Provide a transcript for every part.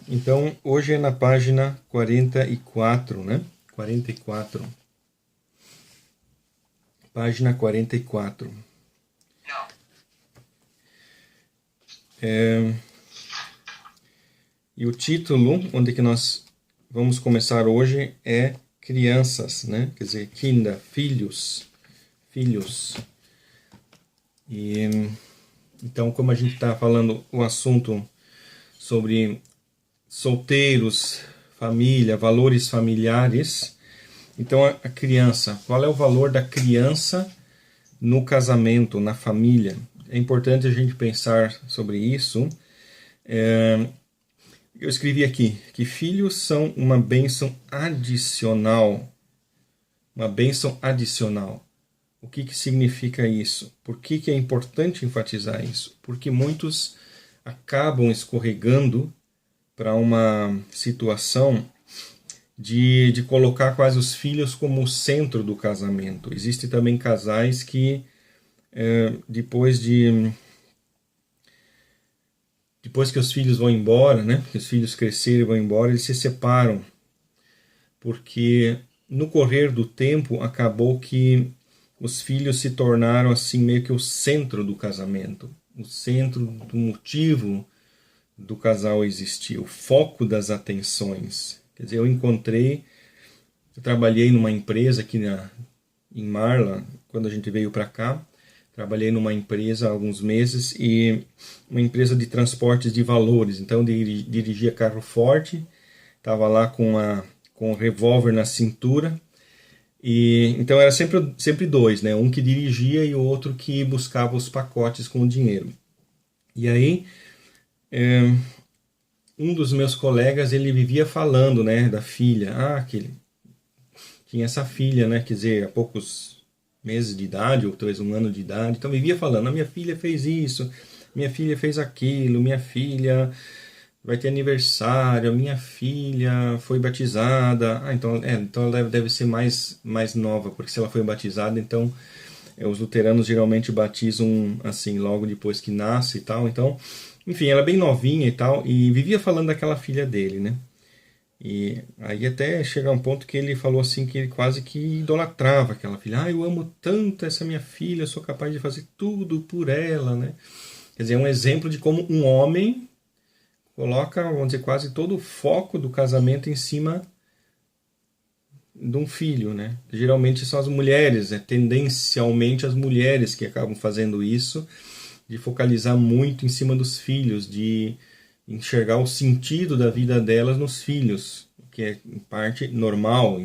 Então hoje é na página 44, né? 44. Página 44. E o título onde que nós vamos começar hoje é crianças, né? Quer dizer, Kinder, filhos. Filhos. E então, como a gente está falando o assunto sobre solteiros, família, valores familiares, então a criança, qual é o valor da criança no casamento, na família? É importante a gente pensar sobre isso. Eu escrevi aqui que filhos são uma bênção adicional. Uma bênção adicional. O que significa isso? Por que é importante enfatizar isso? Porque muitos acabam escorregando para uma situação de colocar quase os filhos como o centro do casamento. Existem também casais que, depois que os filhos vão embora, né, que os filhos crescerem e vão embora, eles se separam, porque no correr do tempo acabou que os filhos se tornaram assim meio que o centro do casamento, o centro do motivo do casal existir, o foco das atenções. Quer dizer, eu trabalhei numa empresa aqui em Marla, quando a gente veio para cá, trabalhei numa empresa há alguns meses, e uma empresa de transportes de valores. Então eu dirigia carro forte, estava lá com o revólver na cintura, e então era sempre dois, né? Um que dirigia e o outro que buscava os pacotes com o dinheiro. E aí um dos meus colegas, ele vivia falando, né, da filha. Que ele tinha essa filha, né, quer dizer, há poucos meses de idade, ou talvez um ano de idade. Então vivia falando, a minha filha fez isso, minha filha fez aquilo, minha filha vai ter aniversário, a minha filha foi batizada. Então ela deve ser mais nova, porque se ela foi batizada, então os luteranos geralmente batizam assim logo depois que nasce e tal. Então, enfim, ela é bem novinha e tal, e vivia falando daquela filha dele, né? E aí até chegar um ponto que ele falou assim que ele quase que idolatrava aquela filha. Eu amo tanto essa minha filha, eu sou capaz de fazer tudo por ela, né? Quer dizer, é um exemplo de como um homem coloca, vamos dizer, quase todo o foco do casamento em cima de um filho, né? Geralmente são as mulheres, tendencialmente as mulheres que acabam fazendo isso, de focalizar muito em cima dos filhos, de enxergar o sentido da vida delas nos filhos, que é em parte normal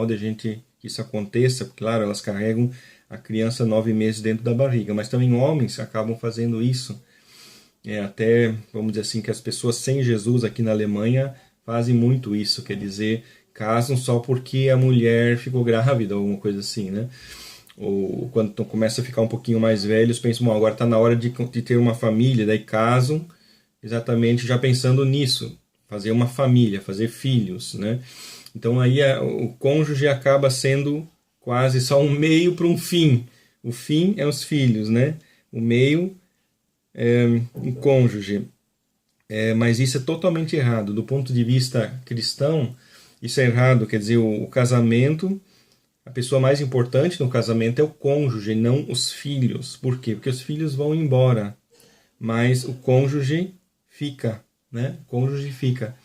de gente que isso aconteça, porque claro, elas carregam a criança 9 meses dentro da barriga, mas também homens acabam fazendo isso. Até, vamos dizer assim, que as pessoas sem Jesus aqui na Alemanha fazem muito isso, quer dizer, casam só porque a mulher ficou grávida, ou alguma coisa assim, né? Ou quando começa a ficar um pouquinho mais velhos, pensam, agora está na hora de ter uma família, daí casam, exatamente já pensando nisso, fazer uma família, fazer filhos, né? Então aí o cônjuge acaba sendo quase só um meio para um fim. O fim é os filhos, né? O meio é um cônjuge. Mas isso é totalmente errado. Do ponto de vista cristão, isso é errado. Quer dizer, o casamento, a pessoa mais importante no casamento é o cônjuge, não os filhos. Por quê? Porque os filhos vão embora, mas o cônjuge fica, né? O cônjuge fica.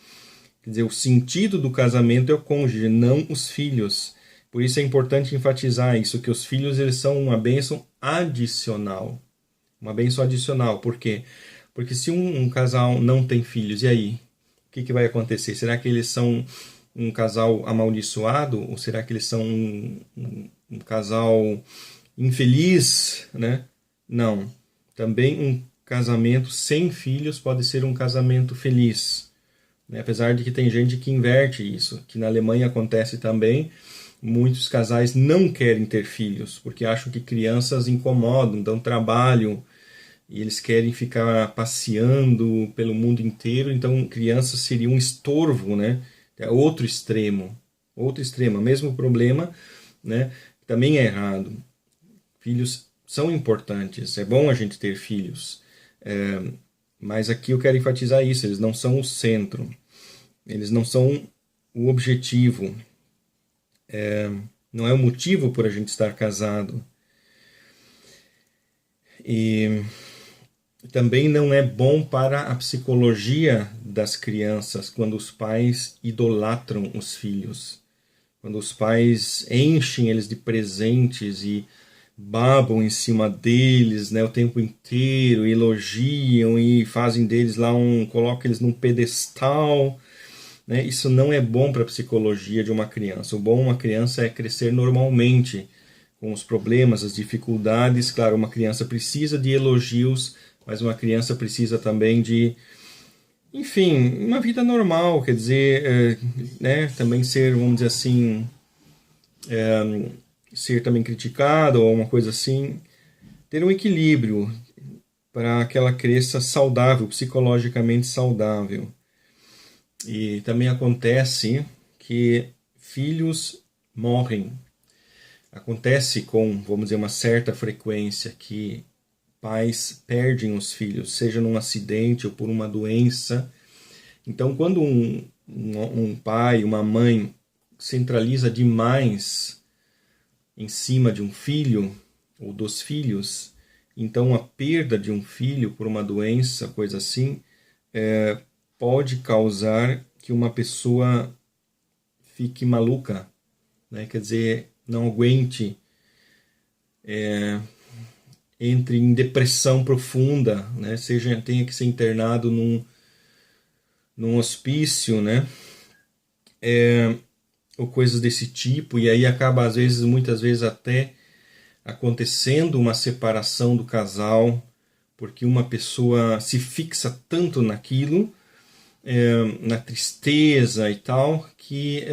Quer dizer, o sentido do casamento é o cônjuge, não os filhos. Por isso é importante enfatizar isso, que os filhos eles são uma bênção adicional. Uma bênção adicional. Por quê? Porque se um casal não tem filhos, e aí? O que vai acontecer? Será que eles são um casal amaldiçoado? Ou será que eles são um casal infeliz? Né? Não. Também um casamento sem filhos pode ser um casamento feliz. Né? Apesar de que tem gente que inverte isso, que na Alemanha acontece também. Muitos casais não querem ter filhos, porque acham que crianças incomodam, dão trabalho, e eles querem ficar passeando pelo mundo inteiro, então crianças seriam um estorvo, né? É outro extremo, mesmo problema, né? Também é errado. Filhos são importantes, é bom a gente ter filhos, Mas aqui eu quero enfatizar isso, eles não são o centro, eles não são o objetivo, não é o motivo por a gente estar casado. E também não é bom para a psicologia das crianças quando os pais idolatram os filhos, quando os pais enchem eles de presentes e babam em cima deles, né, o tempo inteiro, elogiam e fazem deles lá colocam eles num pedestal, né? Isso não é bom para a psicologia de uma criança. O bom uma criança é crescer normalmente, com os problemas, as dificuldades. Claro, uma criança precisa de elogios, mas uma criança precisa também de, enfim, uma vida normal, quer dizer, né, também ser, vamos dizer assim, ser também criticado ou uma coisa assim, ter um equilíbrio para que ela cresça saudável, psicologicamente saudável. E também acontece que filhos morrem. Acontece com, vamos dizer, uma certa frequência que pais perdem os filhos, seja num acidente ou por uma doença. Então, quando um pai, uma mãe centraliza demais em cima de um filho ou dos filhos, então a perda de um filho por uma doença, coisa assim, pode causar que uma pessoa fique maluca, né? Quer dizer, não aguente, entre em depressão profunda, né? Seja tenha que ser internado num hospício, né? Ou coisas desse tipo, e aí acaba às vezes, muitas vezes até acontecendo uma separação do casal, porque uma pessoa se fixa tanto naquilo, na tristeza e tal, que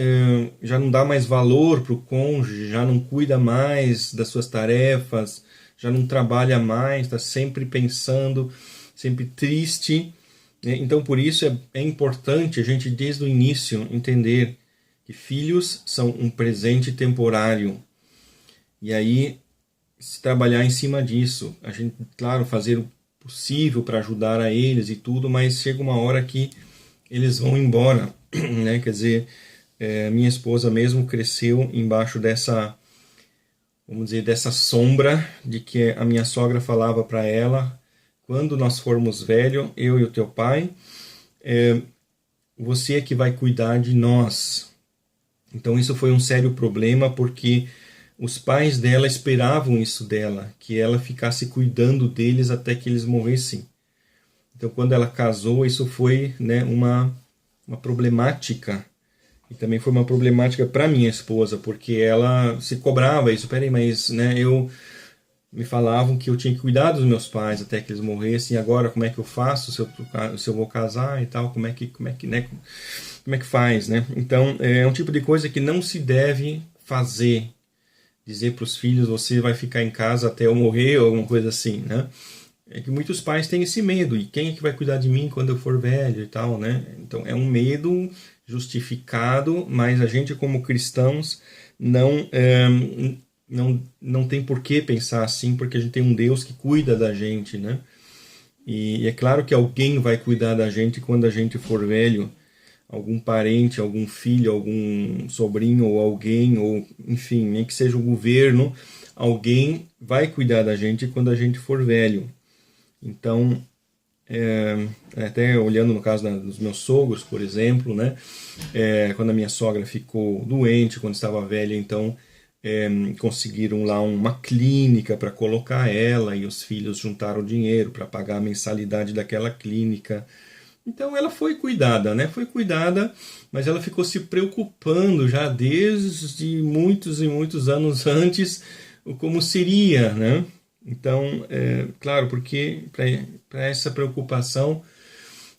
já não dá mais valor para o cônjuge, já não cuida mais das suas tarefas, já não trabalha mais, está sempre pensando, sempre triste. Então, por isso é importante a gente, desde o início, entender que filhos são um presente temporário. E aí, se trabalhar em cima disso, a gente, claro, fazer o possível para ajudar a eles e tudo, mas chega uma hora que eles vão embora, né? Quer dizer, minha esposa mesmo cresceu embaixo dessa, vamos dizer, dessa sombra de que a minha sogra falava para ela: quando nós formos velhos, eu e o teu pai, você é que vai cuidar de nós. Então isso foi um sério problema, porque os pais dela esperavam isso dela, que ela ficasse cuidando deles até que eles morressem. Então, quando ela casou, isso foi, né, uma problemática. E também foi uma problemática para minha esposa, porque ela se cobrava isso. Peraí, mas né, me falavam que eu tinha que cuidar dos meus pais até que eles morressem. E agora, como é que eu faço se eu vou casar e tal? Né, como é que faz, né? Então, é um tipo de coisa que não se deve fazer. Dizer para os filhos, você vai ficar em casa até eu morrer, ou alguma coisa assim, né? É que muitos pais têm esse medo, e quem é que vai cuidar de mim quando eu for velho e tal, né? Então é um medo justificado, mas a gente como cristãos não tem por que pensar assim, porque a gente tem um Deus que cuida da gente, né? E é claro que alguém vai cuidar da gente quando a gente for velho, algum parente, algum filho, algum sobrinho ou alguém, ou enfim, nem que seja o governo, alguém vai cuidar da gente quando a gente for velho. Então, até olhando no caso dos meus sogros, por exemplo, né, quando a minha sogra ficou doente, quando estava velha, então conseguiram lá uma clínica para colocar ela, e os filhos juntaram dinheiro para pagar a mensalidade daquela clínica. Então ela foi cuidada, né? Foi cuidada, mas ela ficou se preocupando já desde muitos e muitos anos antes como seria, né? Então, claro, porque para essa preocupação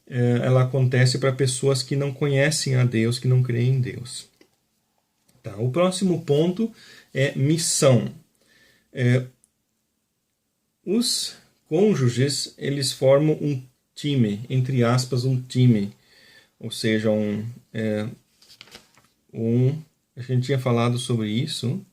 ela acontece para pessoas que não conhecem a Deus, que não creem em Deus. Tá? O próximo ponto é missão. Os cônjuges, eles formam um time, entre aspas, um time. Ou seja, a gente tinha falado sobre isso.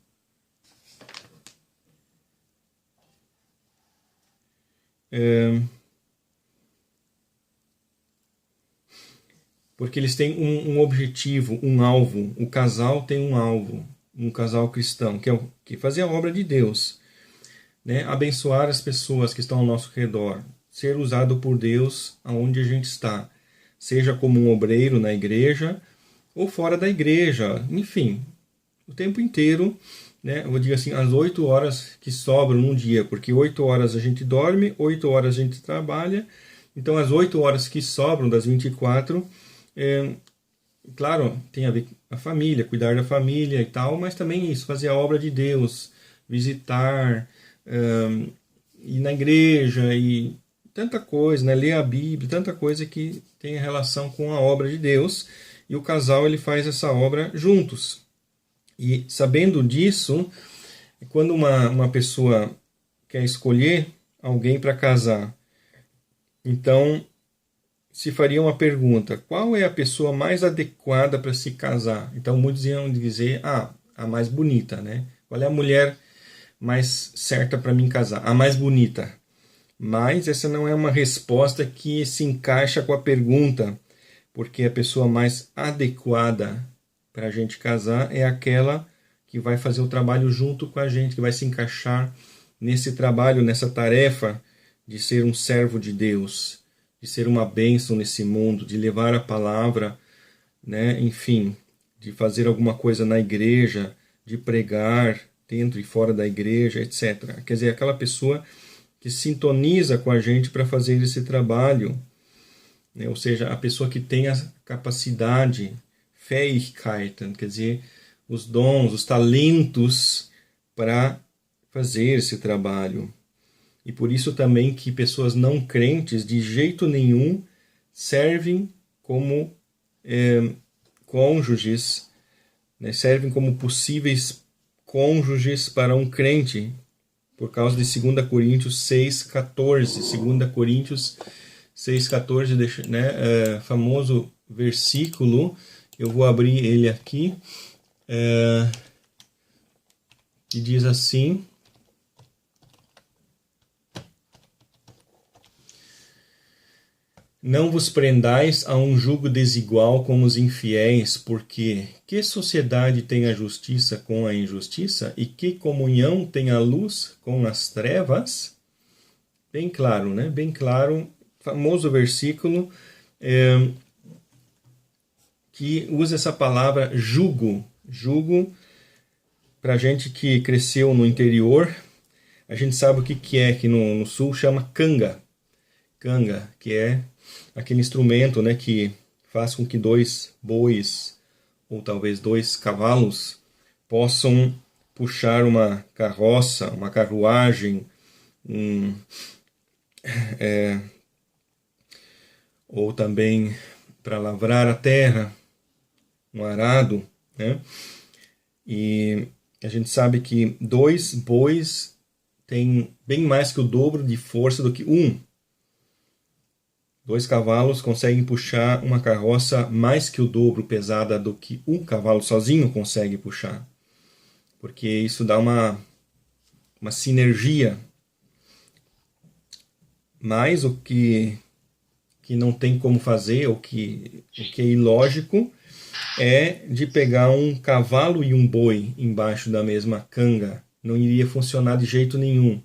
porque eles têm um objetivo, um alvo. O casal tem um alvo, um casal cristão, que é fazer a obra de Deus, né? Abençoar as pessoas que estão ao nosso redor, ser usado por Deus aonde a gente está, seja como um obreiro na igreja ou fora da igreja, enfim, o tempo inteiro, né? Eu vou dizer assim, as 8 horas que sobram num dia, porque 8 horas a gente dorme, 8 horas a gente trabalha, então as 8 horas que sobram das 24, claro, tem a ver com a família, cuidar da família e tal, mas também isso, fazer a obra de Deus, visitar, ir na igreja e tanta coisa, né? Ler a Bíblia, tanta coisa que tem relação com a obra de Deus, e o casal ele faz essa obra juntos. E sabendo disso, quando uma pessoa quer escolher alguém para casar, então se faria uma pergunta: qual é a pessoa mais adequada para se casar? Então muitos iam dizer, a mais bonita, né? Qual é a mulher mais certa para mim casar? A mais bonita. Mas essa não é uma resposta que se encaixa com a pergunta, porque a pessoa mais adequada para a gente casar é aquela que vai fazer o trabalho junto com a gente, que vai se encaixar nesse trabalho, nessa tarefa de ser um servo de Deus, de ser uma bênção nesse mundo, de levar a palavra, né? Enfim, de fazer alguma coisa na igreja, de pregar dentro e fora da igreja, etc. Quer dizer, aquela pessoa que sintoniza com a gente para fazer esse trabalho, né? Ou seja, a pessoa que tem a capacidade, Fähigkeiten, quer dizer, os dons, os talentos para fazer esse trabalho. E por isso também que pessoas não crentes, de jeito nenhum, servem como cônjuges, né? Servem como possíveis cônjuges para um crente, por causa de 2 Coríntios 6,14. 2 Coríntios 6,14, né? Famoso versículo. Eu vou abrir ele aqui. Que diz assim: não vos prendais a um jugo desigual com os infiéis, porque que sociedade tem a justiça com a injustiça? E que comunhão tem a luz com as trevas? Bem claro, né? Bem claro, famoso versículo que usa essa palavra jugo. Jugo, para gente que cresceu no interior, a gente sabe o que é, que no sul chama canga. Canga, que é aquele instrumento, né, que faz com que 2 bois ou talvez 2 cavalos possam puxar uma carroça, uma carruagem, ou também para lavrar a terra, um arado, né? E a gente sabe que 2 bois têm bem mais que o dobro de força do que 1. 2 cavalos conseguem puxar uma carroça mais que o dobro pesada do que 1 cavalo sozinho consegue puxar. Porque isso dá uma sinergia. Mas o que não tem como fazer, o que é ilógico, é de pegar um cavalo e um boi embaixo da mesma canga. Não iria funcionar de jeito nenhum.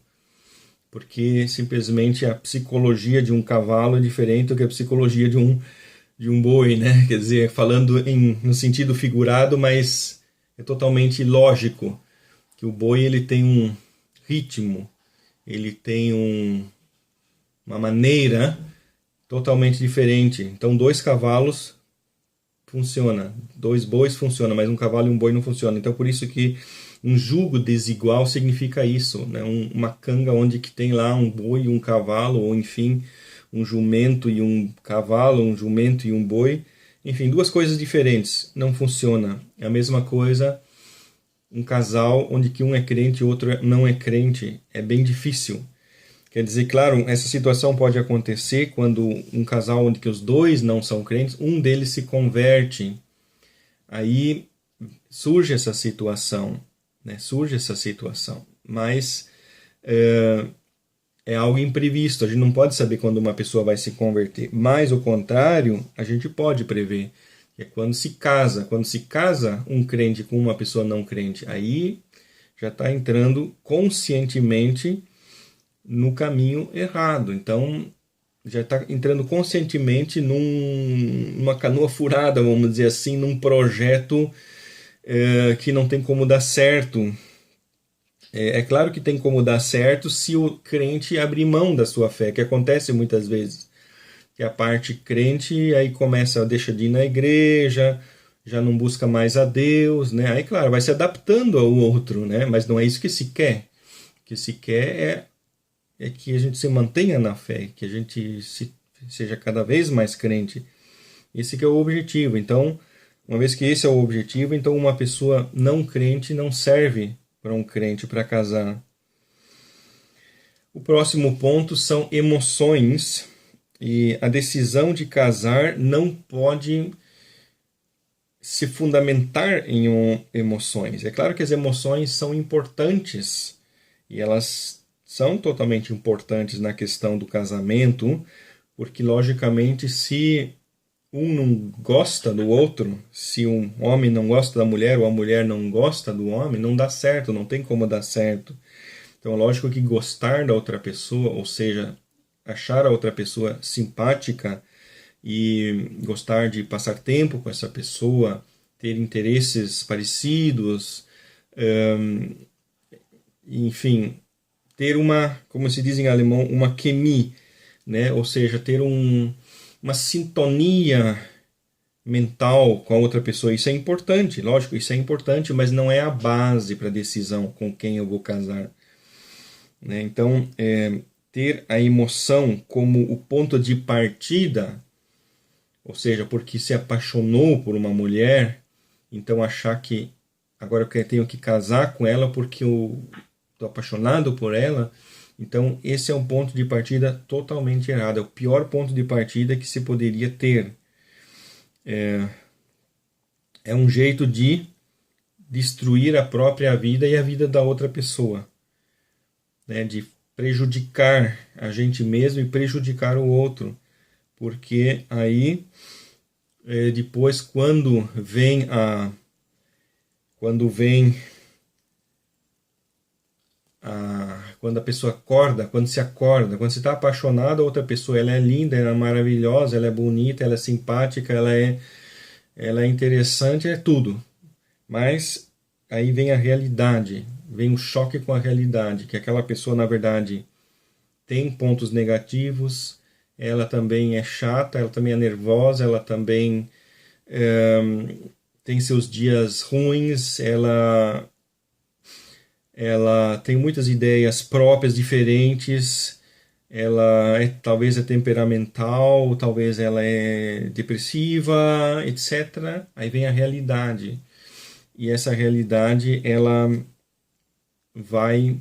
Porque simplesmente a psicologia de um cavalo é diferente do que a psicologia de um boi, né? Quer dizer, falando no sentido figurado, mas é totalmente lógico que o boi ele tem um ritmo, ele tem uma maneira totalmente diferente. Então 2 cavalos funciona, 2 bois funciona, mas um cavalo e um boi não funciona. Então por isso que um jugo desigual significa isso, né? Uma canga onde que tem lá um boi e um cavalo, ou enfim, um jumento e um cavalo, um jumento e um boi. Enfim, 2 coisas diferentes, não funciona. É a mesma coisa um casal onde que um é crente e o outro não é crente. É bem difícil. Quer dizer, claro, essa situação pode acontecer quando um casal onde que os 2 não são crentes, um deles se converte. Aí surge essa situação, né? Surge essa situação. Mas é é algo imprevisto, a gente não pode saber quando uma pessoa vai se converter, mas o contrário, a gente pode prever, que é quando se casa um crente com uma pessoa não crente, aí já está entrando conscientemente no caminho errado, então já está entrando conscientemente numa canoa furada, vamos dizer assim, num projeto que não tem como dar certo. É claro que tem como dar certo se o crente abrir mão da sua fé, que acontece muitas vezes. Que a parte crente aí deixa de ir na igreja, já não busca mais a Deus, né? Aí, claro, vai se adaptando ao outro, né? Mas não é isso que se quer. O que se quer é que a gente se mantenha na fé, que a gente seja cada vez mais crente. Esse que é o objetivo. Então, uma vez que esse é o objetivo, então uma pessoa não crente não serve para um crente para casar. O próximo ponto são emoções, e a decisão de casar não pode se fundamentar em emoções. É claro que as emoções são importantes, e elas são totalmente importantes na questão do casamento, porque logicamente se um não gosta do outro, se um homem não gosta da mulher ou a mulher não gosta do homem, não dá certo, não tem como dar certo. Então, lógico que gostar da outra pessoa, ou seja, achar a outra pessoa simpática e gostar de passar tempo com essa pessoa, ter interesses parecidos, enfim, ter como se diz em alemão, uma Chemie, né? Ou seja, ter uma sintonia mental com a outra pessoa. Isso é importante, lógico, isso é importante, mas não é a base para a decisão com quem eu vou casar. Né? Então, ter a emoção como o ponto de partida, ou seja, porque se apaixonou por uma mulher, então achar que agora eu tenho que casar com ela porque eu estou apaixonado por ela, então esse é um ponto de partida totalmente errado, é o pior ponto de partida que se poderia ter. É um jeito de destruir a própria vida e a vida da outra pessoa, né? De prejudicar a gente mesmo e prejudicar o outro, porque aí depois quando a pessoa acorda, quando você está apaixonado, a outra pessoa ela é linda, ela é maravilhosa, ela é bonita, ela é simpática, ela é interessante, é tudo. Mas aí vem a realidade, vem o choque com a realidade, que aquela pessoa, na verdade, tem pontos negativos, ela também é chata, ela também é nervosa, ela também tem seus dias ruins, ela tem muitas ideias próprias, diferentes, talvez é temperamental, talvez ela é depressiva, etc. Aí vem a realidade. E essa realidade, ela vai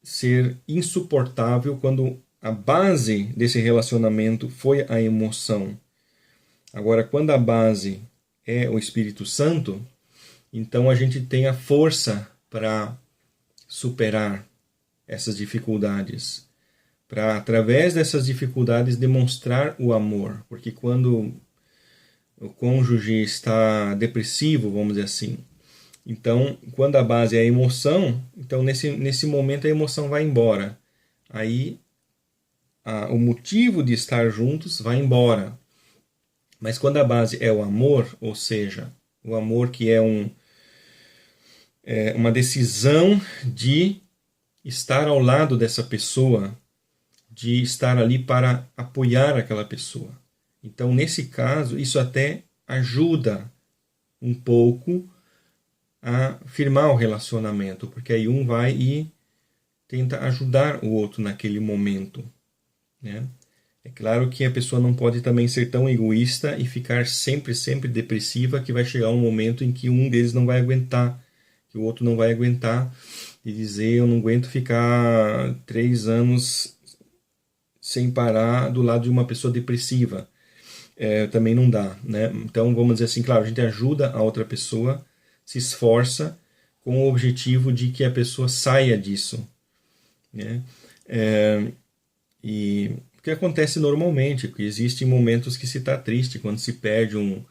ser insuportável quando a base desse relacionamento foi a emoção. Agora, quando a base é o Espírito Santo, então a gente tem a força para superar essas dificuldades, para através dessas dificuldades demonstrar o amor, porque quando o cônjuge está depressivo, vamos dizer assim, então quando a base é a emoção, então nesse momento a emoção vai embora, aí o motivo de estar juntos vai embora, mas quando a base é o amor, ou seja, o amor que é uma decisão de estar ao lado dessa pessoa, de estar ali para apoiar aquela pessoa. Então, nesse caso, isso até ajuda um pouco a firmar o relacionamento, porque aí um vai e tenta ajudar o outro naquele momento, né? É claro que a pessoa não pode também ser tão egoísta e ficar sempre depressiva, que vai chegar um momento em que um deles não vai aguentar, que o outro não vai aguentar e dizer: eu não aguento ficar 3 anos sem parar do lado de uma pessoa depressiva. Também não dá, né? Então, vamos dizer assim, claro, a gente ajuda a outra pessoa, se esforça com o objetivo de que a pessoa saia disso, né? E o que acontece normalmente, que existem momentos que se está triste, quando se perde um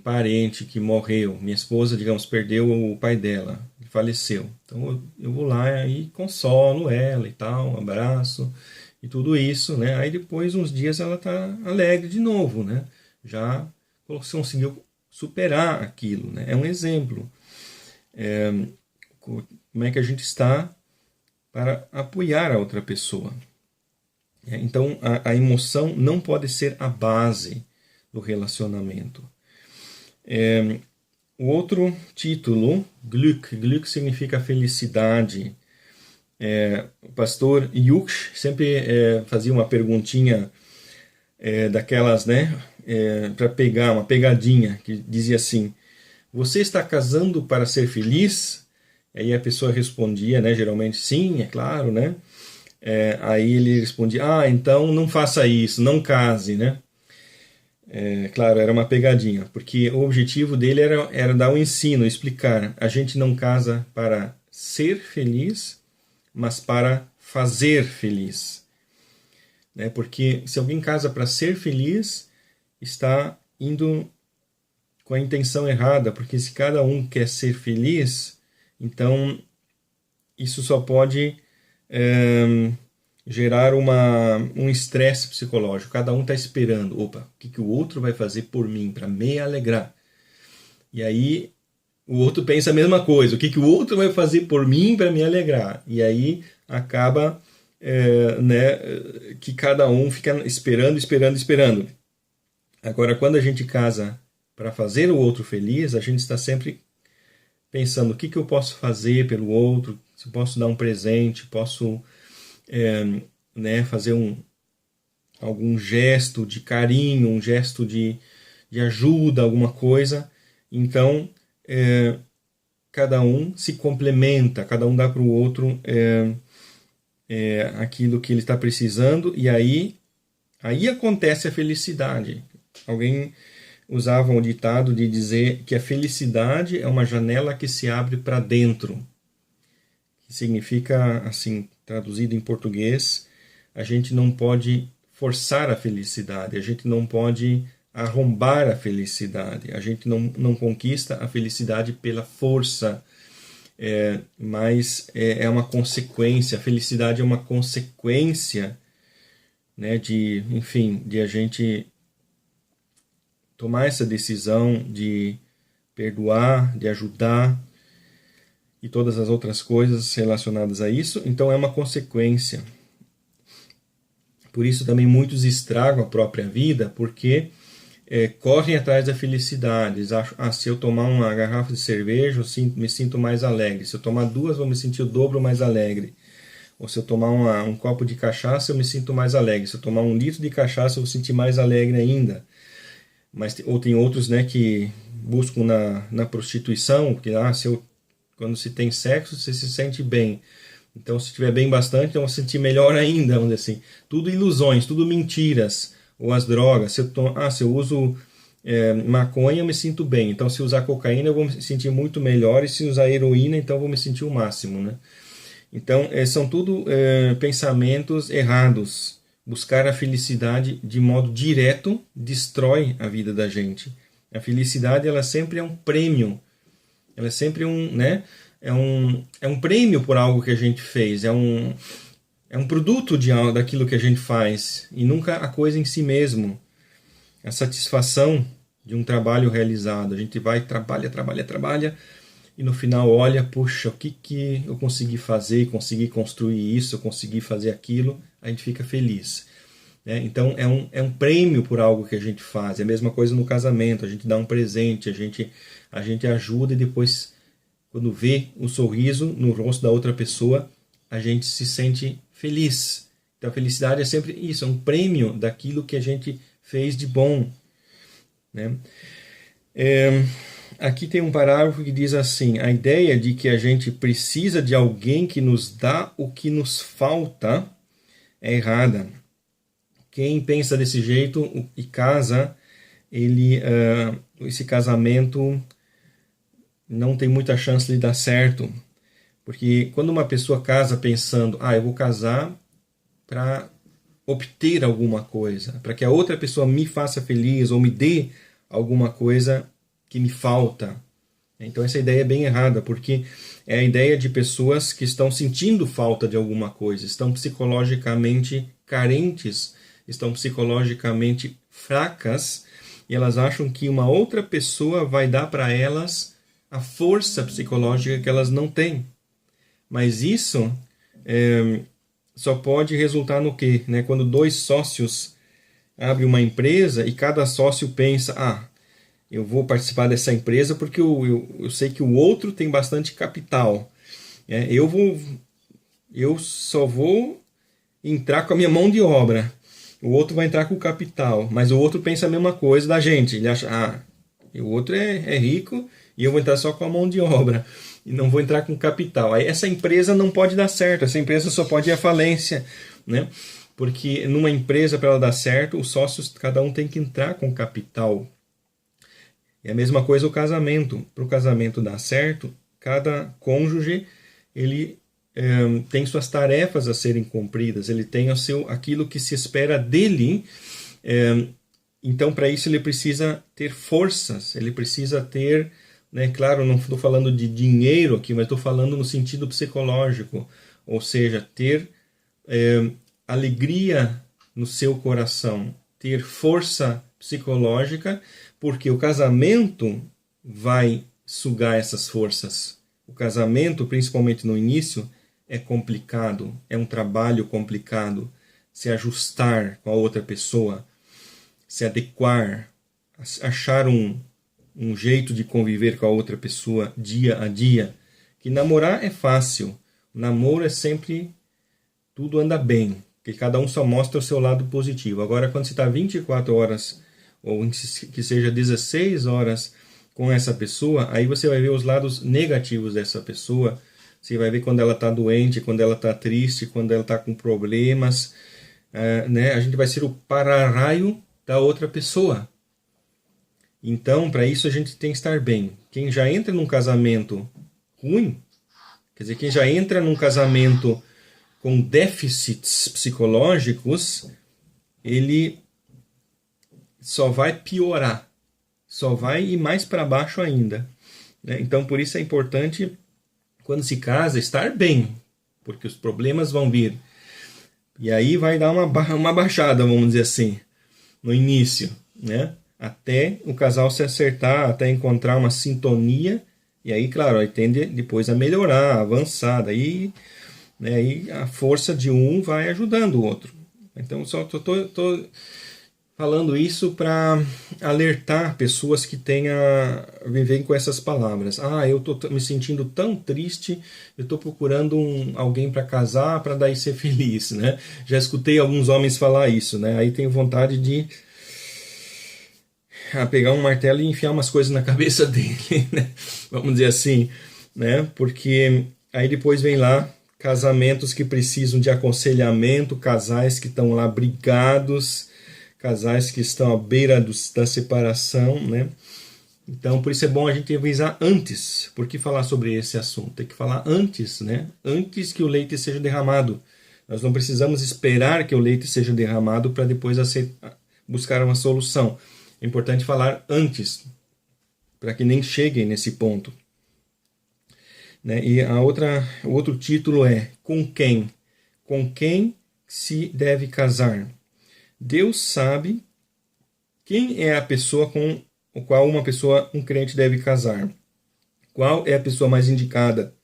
parente que morreu. Minha esposa, digamos, perdeu o pai dela, faleceu. Então eu vou lá e consolo ela e tal, um abraço e tudo isso, né? Aí depois, uns dias, ela tá alegre de novo, né? Já conseguiu superar aquilo, né? É um exemplo. Como é que a gente está para apoiar a outra pessoa. Então, a emoção não pode ser a base do relacionamento. O outro título, Glück. Glück significa felicidade. O pastor Yuxch sempre fazia uma perguntinha daquelas, né, para pegar, uma pegadinha, que dizia assim: você está casando para ser feliz? Aí a pessoa respondia, né, geralmente, sim, é claro, né? Aí ele respondia, então não faça isso, não case, né? Claro, era uma pegadinha, porque o objetivo dele era dar um ensino, explicar. A gente não casa para ser feliz, mas para fazer feliz. Né? Porque se alguém casa para ser feliz, está indo com a intenção errada, porque se cada um quer ser feliz, então isso só pode gerar um estresse psicológico. Cada um está esperando, opa, o que o outro vai fazer por mim, para me alegrar? E aí o outro pensa a mesma coisa, o que o outro vai fazer por mim para me alegrar? E aí acaba né, que cada um fica esperando, esperando, esperando. Agora, quando a gente casa para fazer o outro feliz, a gente está sempre pensando o que eu posso fazer pelo outro, se posso dar um presente, posso né, fazer algum gesto de carinho, um gesto de ajuda, alguma coisa. Então, cada um se complementa, cada um dá para o outro aquilo que ele está precisando, e aí acontece a felicidade. Alguém usava um ditado de dizer que a felicidade é uma janela que se abre para dentro, que significa, assim, traduzido em português, a gente não pode forçar a felicidade, a gente não pode arrombar a felicidade, a gente não conquista a felicidade pela força, mas é uma consequência, a felicidade é uma consequência, né, de a gente tomar essa decisão de perdoar, de ajudar e todas as outras coisas relacionadas a isso. Então é uma consequência. Por isso também muitos estragam a própria vida, porque correm atrás da felicidade. Eles acham, se eu tomar uma garrafa de cerveja, eu me sinto mais alegre. Se eu tomar duas, vou me sentir o dobro mais alegre. Ou se eu tomar um copo de cachaça, eu me sinto mais alegre. Se eu tomar 1 litro de cachaça, eu vou me sentir mais alegre ainda. Ou tem outros, né, que buscam na prostituição, porque quando se tem sexo, você se sente bem. Então, se estiver bem bastante, então eu vou sentir melhor ainda, vamos dizer assim. Tudo ilusões, tudo mentiras. Ou as drogas. Se eu uso maconha, eu me sinto bem. Então, se usar cocaína, eu vou me sentir muito melhor. E se usar heroína, então eu vou me sentir o máximo, né? Então, são tudo pensamentos errados. Buscar a felicidade de modo direto destrói a vida da gente. A felicidade, ela sempre é um prêmio. Ela é sempre né? É um prêmio por algo que a gente fez. É um produto daquilo que a gente faz. E nunca a coisa em si mesmo. A satisfação de um trabalho realizado. A gente vai, trabalha, trabalha, trabalha. E no final olha, puxa, o que eu consegui fazer, consegui construir isso, eu consegui fazer aquilo, a gente fica feliz. Né? Então é um prêmio por algo que a gente faz. É a mesma coisa no casamento, a gente dá um presente, a gente ajuda e depois, quando vê um sorriso no rosto da outra pessoa, a gente se sente feliz. Então a felicidade é sempre isso, é um prêmio daquilo que a gente fez de bom. Né? Aqui tem um parágrafo que diz assim: a ideia de que a gente precisa de alguém que nos dá o que nos falta é errada. Quem pensa desse jeito e casa, esse casamento não tem muita chance de dar certo. Porque quando uma pessoa casa pensando, eu vou casar para obter alguma coisa, para que a outra pessoa me faça feliz ou me dê alguma coisa que me falta. Então essa ideia é bem errada, porque é a ideia de pessoas que estão sentindo falta de alguma coisa, estão psicologicamente carentes, estão psicologicamente fracas, e elas acham que uma outra pessoa vai dar para elas a força psicológica que elas não têm. Mas isso só pode resultar no quê? Né? Quando dois sócios abrem uma empresa e cada sócio pensa, eu vou participar dessa empresa porque eu sei que o outro tem bastante capital. Eu só vou entrar com a minha mão de obra. O outro vai entrar com o capital. Mas o outro pensa a mesma coisa da gente. Ele acha, o outro é rico e eu vou entrar só com a mão de obra. E não vou entrar com capital. Aí essa empresa não pode dar certo. Essa empresa só pode ir à falência. Né? Porque numa empresa, para ela dar certo, os sócios, cada um tem que entrar com capital. É a mesma coisa o casamento. Para o casamento dar certo, cada cônjuge ele tem suas tarefas a serem cumpridas, ele tem aquilo que se espera dele. Então, para isso, ele precisa ter forças, ele precisa ter, né, claro, não estou falando de dinheiro aqui, mas estou falando no sentido psicológico, ou seja, ter alegria no seu coração, ter força psicológica, porque o casamento vai sugar essas forças. O casamento, principalmente no início, é complicado, é um trabalho complicado. Se ajustar com a outra pessoa, se adequar, achar um jeito de conviver com a outra pessoa dia a dia. Que namorar é fácil, o namoro é sempre, tudo anda bem, porque cada um só mostra o seu lado positivo. Agora, quando você está 24 horas, ou que seja 16 horas com essa pessoa, aí você vai ver os lados negativos dessa pessoa. Você vai ver quando ela está doente, quando ela está triste, quando ela está com problemas. Né? A gente vai ser o para-raio da outra pessoa. Então, para isso, a gente tem que estar bem. Quem já entra num casamento ruim, quer dizer, quem já entra num casamento com déficits psicológicos, ele só vai piorar. Só vai ir mais para baixo ainda. Né? Então, por isso é importante, quando se casa, estar bem, porque os problemas vão vir. E aí vai dar uma baixada, vamos dizer assim, no início, né? Até o casal se acertar, até encontrar uma sintonia, e aí, claro, aí tende depois a melhorar, a avançar, daí, né, aí a força de um vai ajudando o outro. Então, só tô falando isso para alertar pessoas que vivem com essas palavras. Eu estou me sentindo tão triste, eu estou procurando alguém para casar, para daí ser feliz. Né? Já escutei alguns homens falar isso. Né? Aí tenho vontade de pegar um martelo e enfiar umas coisas na cabeça dele. Né? Vamos dizer assim. Né? Porque aí depois vem lá casamentos que precisam de aconselhamento, casais que estão lá brigados, casais que estão à beira da separação, né? Então, por isso é bom a gente avisar antes. Por que falar sobre esse assunto? Tem que falar antes, né? Antes que o leite seja derramado. Nós não precisamos esperar que o leite seja derramado para depois buscar uma solução. É importante falar antes, para que nem cheguem nesse ponto. Né? E o outro título é Com quem? Com quem se deve casar? Deus sabe quem é a pessoa com a qual um crente deve casar. Qual é a pessoa mais indicada.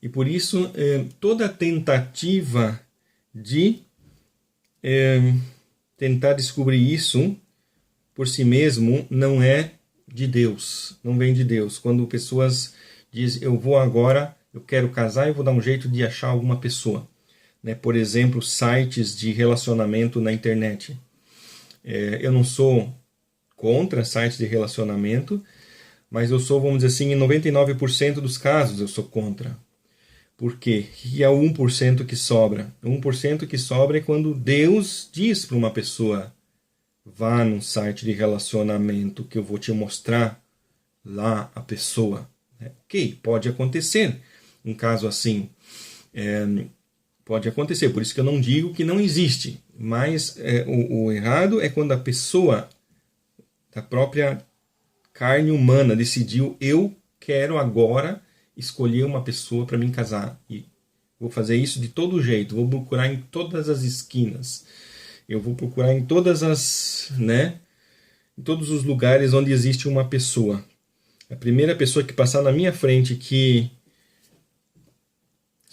E por isso, toda tentativa de tentar descobrir isso por si mesmo não é de Deus, não vem de Deus. Quando pessoas dizem, eu quero casar e vou dar um jeito de achar alguma pessoa. Né? Por exemplo, sites de relacionamento na internet. Eu não sou contra sites de relacionamento, mas eu sou, vamos dizer assim, em 99% dos casos eu sou contra. Por quê? E é o 1% que sobra. O 1% que sobra é quando Deus diz para uma pessoa, vá num site de relacionamento que eu vou te mostrar lá a pessoa. Ok, pode acontecer um caso assim. Pode acontecer, por isso que eu não digo que não existe. Mas o errado é quando a pessoa, da própria carne humana, decidiu: eu quero agora escolher uma pessoa para me casar. E vou fazer isso de todo jeito, vou procurar em todas as esquinas. Eu vou procurar em todas as, né, em todos os lugares onde existe uma pessoa. A primeira pessoa que passar na minha frente que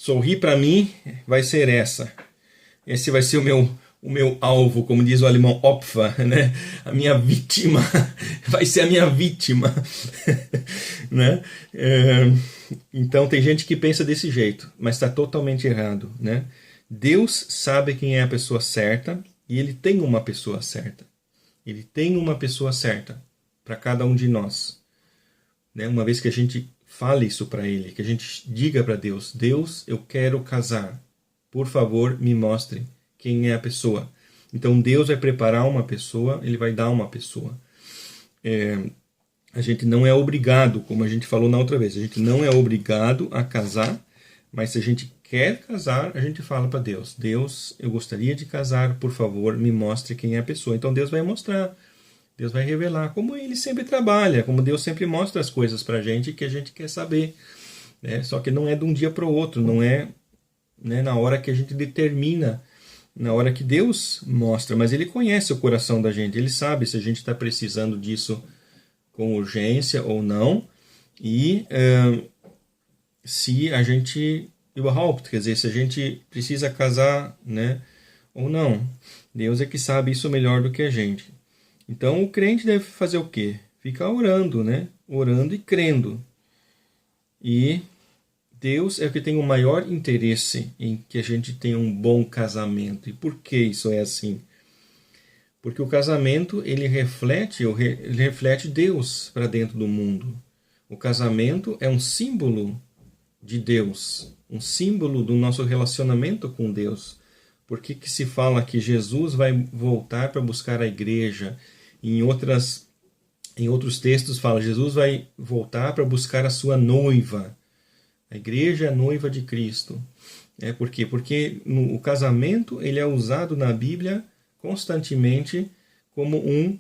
sorrir para mim vai ser essa. Esse vai ser o meu alvo, como diz o alemão, Opfer, né? A minha vítima vai ser a minha vítima, né? Então tem gente que pensa desse jeito, mas está totalmente errado, né? Deus sabe quem é a pessoa certa e Ele tem uma pessoa certa. Ele tem uma pessoa certa para cada um de nós, né? Uma vez que a gente fale isso para Ele, que a gente diga para Deus: Deus, eu quero casar, por favor, me mostre quem é a pessoa. Então Deus vai preparar uma pessoa, Ele vai dar uma pessoa. A gente não é obrigado, como a gente falou na outra vez, a gente não é obrigado a casar, mas se a gente quer casar, a gente fala para Deus: Deus, eu gostaria de casar, por favor, me mostre quem é a pessoa. Então Deus vai mostrar, Deus vai revelar, como Ele sempre trabalha, como Deus sempre mostra as coisas para a gente que a gente quer saber, né? Só que não é de um dia para o outro, não é, né, na hora que a gente determina, na hora que Deus mostra, mas Ele conhece o coração da gente, Ele sabe se a gente está precisando disso com urgência ou não, e se a gente, überhaupt, quer dizer, se a gente precisa casar, né, ou não. Deus é que sabe isso melhor do que a gente. Então o crente deve fazer o quê? Ficar orando, né? Orando e crendo. E Deus é o que tem o maior interesse em que a gente tenha um bom casamento. E por que isso é assim? Porque o casamento, ele reflete Deus para dentro do mundo. O casamento é um símbolo de Deus, um símbolo do nosso relacionamento com Deus. Por que se fala que Jesus vai voltar para buscar a igreja? Em outros textos fala: Jesus vai voltar para buscar a sua noiva. A igreja é a noiva de Cristo. Por quê? Porque o casamento ele é usado na Bíblia constantemente como um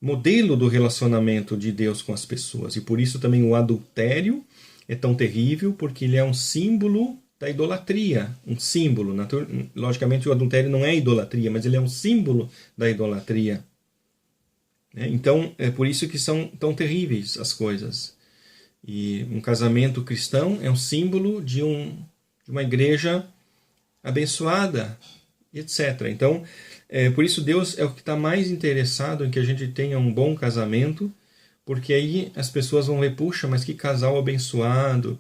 modelo do relacionamento de Deus com as pessoas. E por isso também o adultério é tão terrível, porque ele é um símbolo da idolatria. Um símbolo. Logicamente o adultério não é idolatria, mas ele é um símbolo da idolatria. Então é por isso que são tão terríveis as coisas. E um casamento cristão é um símbolo de uma igreja abençoada, etc. Então, por isso Deus é o que está mais interessado em que a gente tenha um bom casamento, porque aí as pessoas vão ver: puxa, mas que casal abençoado.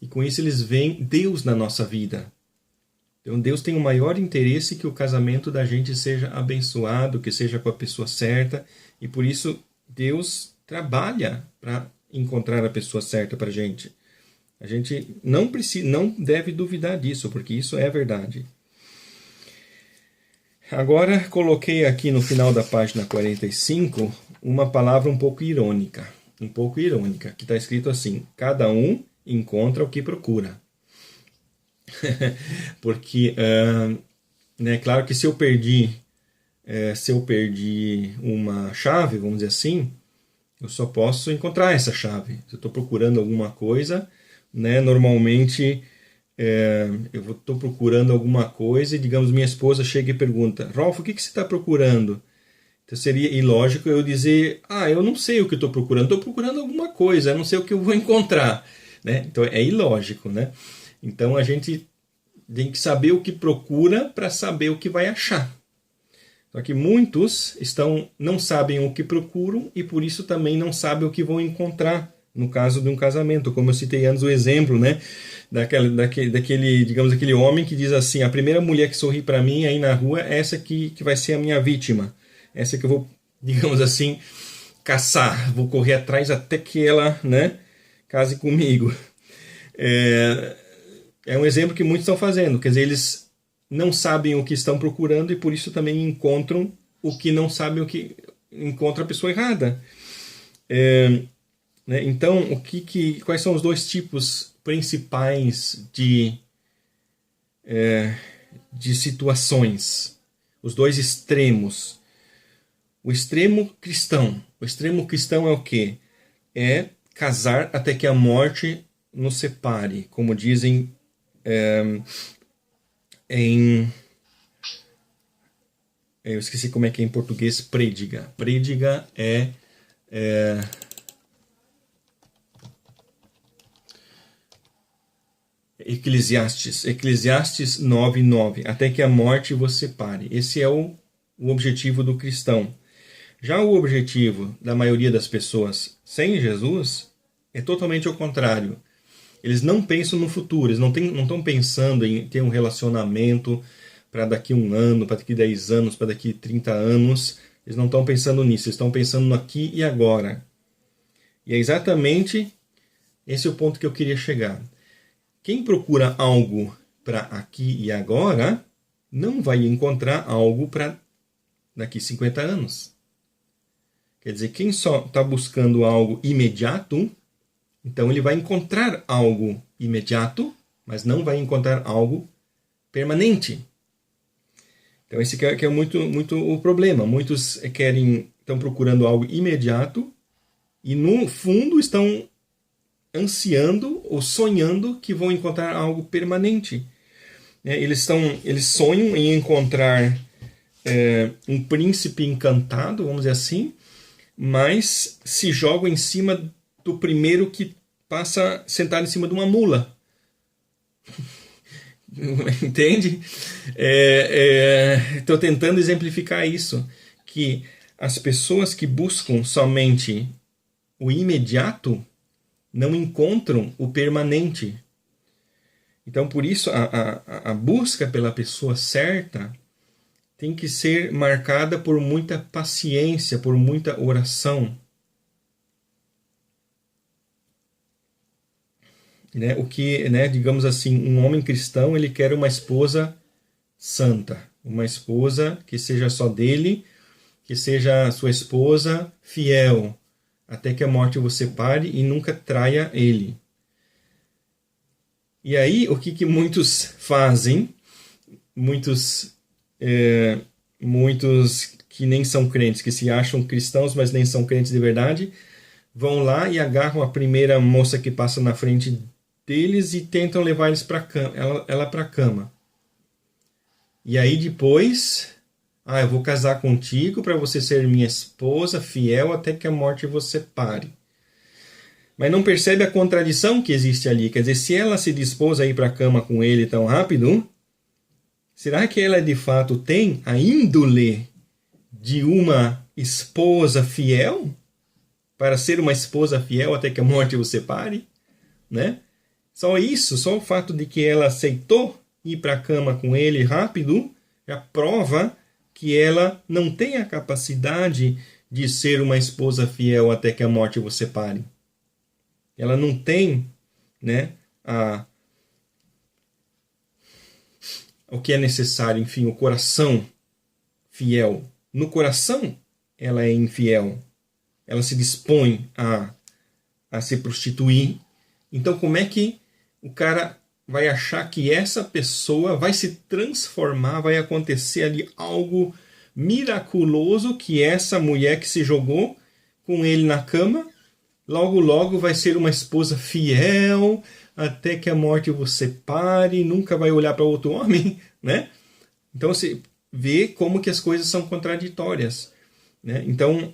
E com isso eles veem Deus na nossa vida. Então Deus tem o maior interesse que o casamento da gente seja abençoado, que seja com a pessoa certa. E por isso Deus trabalha para encontrar a pessoa certa para a gente. A gente não deve duvidar disso, porque isso é verdade. Agora coloquei aqui no final da página 45 uma palavra um pouco irônica, que está escrito assim: cada um encontra o que procura. Porque, claro que se eu perdi uma chave, vamos dizer assim, eu só posso encontrar essa chave. Se eu estou procurando alguma coisa, né, normalmente eu estou procurando alguma coisa e, digamos, minha esposa chega e pergunta: Rolf, o que você está procurando? Então seria ilógico eu dizer: eu não sei o que estou procurando alguma coisa, eu não sei o que eu vou encontrar. Né? Então é ilógico. Né? Então a gente tem que saber o que procura para saber o que vai achar. Só que muitos não sabem o que procuram e por isso também não sabem o que vão encontrar no caso de um casamento. Como eu citei antes o exemplo, né? daquele, digamos, aquele homem que diz assim: a primeira mulher que sorri para mim aí na rua é essa que vai ser a minha vítima. Essa que eu vou, digamos assim, caçar. Vou correr atrás até que ela, né, case comigo. É um exemplo que muitos estão fazendo. Quer dizer, eles não sabem o que estão procurando e por isso também encontram o que não sabem, o que encontra a pessoa errada. Então, quais são os dois tipos principais de situações, os dois extremos. O extremo cristão. O extremo cristão é o quê? É casar até que a morte nos separe, como dizem eu esqueci como é que é em português, prédiga. Prédiga é Eclesiastes 9:9, até que a morte vos separe. Esse é o objetivo do cristão. Já o objetivo da maioria das pessoas sem Jesus é totalmente o contrário. Eles não pensam no futuro, eles não estão pensando em ter um relacionamento para daqui 1 ano, para daqui 10 anos, para daqui 30 anos. Eles não estão pensando nisso, eles estão pensando no aqui e agora. E é exatamente esse o ponto que eu queria chegar. Quem procura algo para aqui e agora não vai encontrar algo para daqui 50 anos. Quer dizer, quem só está buscando algo imediato, então ele vai encontrar algo imediato, mas não vai encontrar algo permanente. Então esse que é muito o problema. Muitos estão procurando algo imediato e no fundo estão ansiando ou sonhando que vão encontrar algo permanente. Eles sonham em encontrar um príncipe encantado, vamos dizer assim, mas se jogam em cima do primeiro que passa sentado em cima de uma mula. Entende? Estou tentando exemplificar isso, que as pessoas que buscam somente o imediato não encontram o permanente. Então, por isso, a busca pela pessoa certa tem que ser marcada por muita paciência, por muita oração. O que, digamos assim, um homem cristão, ele quer uma esposa santa, uma esposa que seja só dele, que seja sua esposa fiel, até que a morte o separe e nunca traia ele. E aí, o que muitos fazem, muitos que nem são crentes, que se acham cristãos, mas nem são crentes de verdade, vão lá e agarram a primeira moça que passa na frente deles e tentam levar eles ela para a cama. E aí depois, eu vou casar contigo para você ser minha esposa fiel até que a morte vos separe. Mas não percebe a contradição que existe ali. Quer dizer, se ela se dispôs a ir para a cama com ele tão rápido, será que ela de fato tem a índole de uma esposa fiel? Para ser uma esposa fiel até que a morte vos separe? Só isso, só o fato de que ela aceitou ir para a cama com ele rápido, já prova que ela não tem a capacidade de ser uma esposa fiel até que a morte vos separe. Ela não tem o que é necessário, enfim, o coração fiel. No coração, ela é infiel. Ela se dispõe a se prostituir. Então, como é que o cara vai achar que essa pessoa vai se transformar, vai acontecer ali algo miraculoso, que essa mulher que se jogou com ele na cama, logo vai ser uma esposa fiel, até que a morte vos separe, nunca vai olhar para outro homem, Então você vê como que as coisas são contraditórias, Então,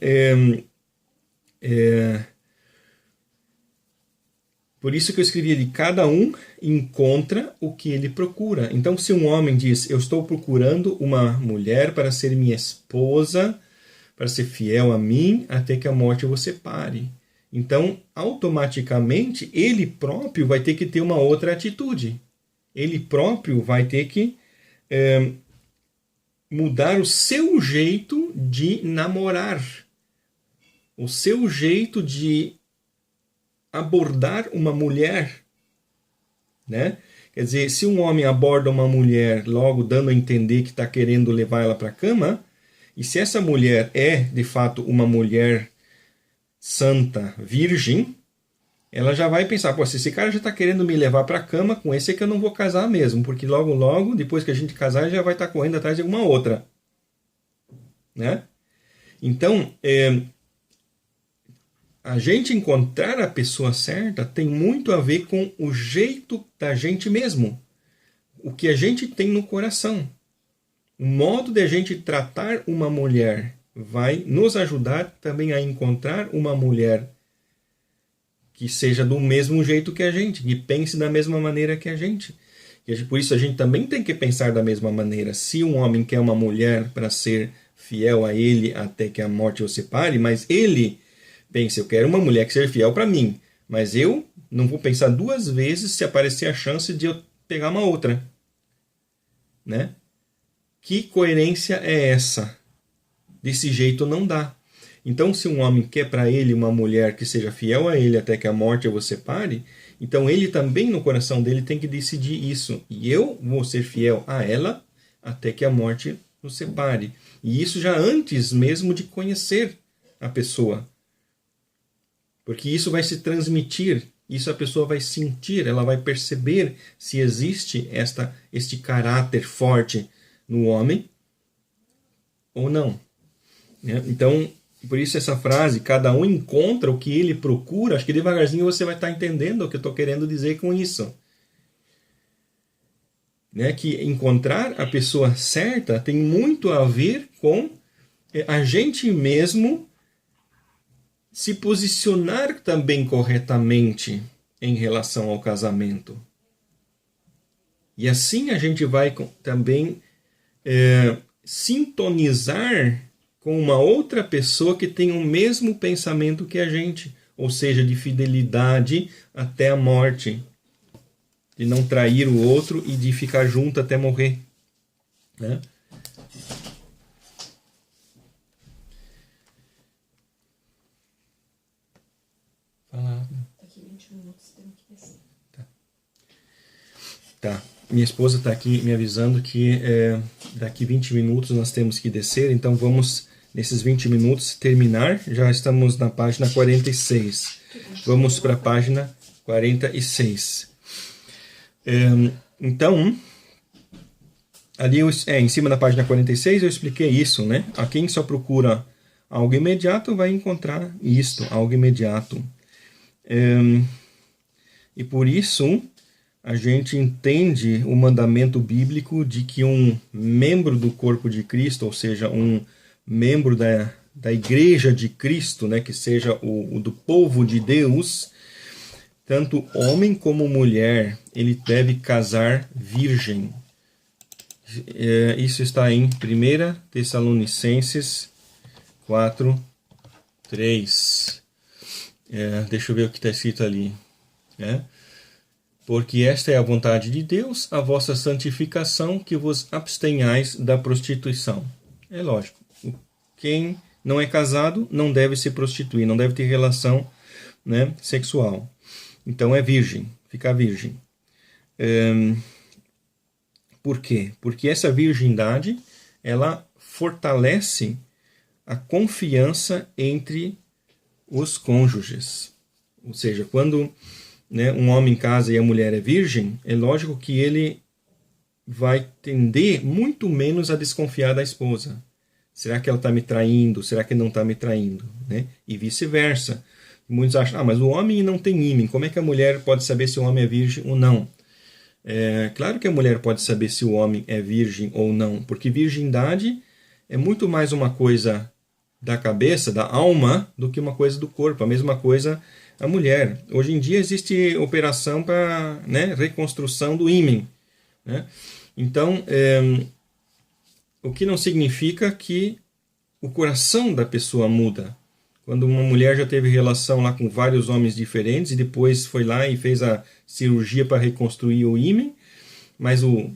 por isso que eu escrevi ali, cada um encontra o que ele procura. Então, se um homem diz, eu estou procurando uma mulher para ser minha esposa, para ser fiel a mim, até que a morte vos separe. Então, automaticamente, ele próprio vai ter que ter uma outra atitude. Ele próprio vai ter que mudar o seu jeito de namorar. O seu jeito de abordar uma mulher. Quer dizer, se um homem aborda uma mulher logo dando a entender que está querendo levar ela para a cama, e se essa mulher é, de fato, uma mulher santa, virgem, ela já vai pensar, pô, se esse cara já está querendo me levar para a cama, com esse é que eu não vou casar mesmo, porque logo, logo, depois que a gente casar, ele já vai estar correndo atrás de alguma outra. Né? Então, a gente encontrar a pessoa certa tem muito a ver com o jeito da gente mesmo. O que a gente tem no coração. O modo de a gente tratar uma mulher vai nos ajudar também a encontrar uma mulher que seja do mesmo jeito que a gente, que pense da mesma maneira que a gente. E por isso a gente também tem que pensar da mesma maneira. Se um homem quer uma mulher para ser fiel a ele até que a morte o separe, mas ele pensa, eu quero uma mulher que seja fiel para mim, mas eu não vou pensar duas vezes se aparecer a chance de eu pegar uma outra. Né? Que coerência é essa? Desse jeito não dá. Então, se um homem quer para ele uma mulher que seja fiel a ele até que a morte o separe, então ele também no coração dele tem que decidir isso. E eu vou ser fiel a ela até que a morte nos separe. E isso já antes mesmo de conhecer a pessoa. Porque isso vai se transmitir, isso a pessoa vai sentir, ela vai perceber se existe este caráter forte no homem ou não. Então, por isso essa frase, cada um encontra o que ele procura, acho que devagarzinho você vai estar entendendo o que eu estou querendo dizer com isso. Que encontrar a pessoa certa tem muito a ver com a gente mesmo se posicionar também corretamente em relação ao casamento. E assim a gente vai também sintonizar com uma outra pessoa que tem o mesmo pensamento que a gente, ou seja, de fidelidade até a morte, de não trair o outro e de ficar junto até morrer. Né? Daqui 20 minutos temos que descer. Tá. Minha esposa está aqui me avisando que daqui 20 minutos nós temos que descer, então vamos, nesses 20 minutos, terminar. Já estamos na página 46. Vamos para a página 46. Então, ali em cima da página 46 eu expliquei isso, né? A quem só procura algo imediato vai encontrar isto, algo imediato. E por isso a gente entende o mandamento bíblico de que um membro do corpo de Cristo, ou seja, um membro da igreja de Cristo, né, que seja o do povo de Deus, tanto homem como mulher, ele deve casar virgem. Isso está em 1 Tessalonicenses 4:3. Deixa eu ver o que está escrito ali. Porque esta é a vontade de Deus, a vossa santificação, que vos abstenhais da prostituição. É lógico. Quem não é casado não deve se prostituir, não deve ter relação, né, sexual. Então é virgem, fica virgem. Por quê? Porque essa virgindade, ela fortalece a confiança entre os cônjuges. Ou seja, quando um homem casa e a mulher é virgem, é lógico que ele vai tender muito menos a desconfiar da esposa. Será que ela está me traindo? Será que não está me traindo? Né? E vice-versa. Muitos acham, mas o homem não tem ímã. Como é que a mulher pode saber se o homem é virgem ou não? Claro que a mulher pode saber se o homem é virgem ou não, porque virgindade é muito mais uma coisa da cabeça, da alma, do que uma coisa do corpo. A mesma coisa a mulher. Hoje em dia existe operação para reconstrução do ímen. Né? Então, o que não significa que o coração da pessoa muda. Quando uma mulher já teve relação lá com vários homens diferentes e depois foi lá e fez a cirurgia para reconstruir o ímen, mas o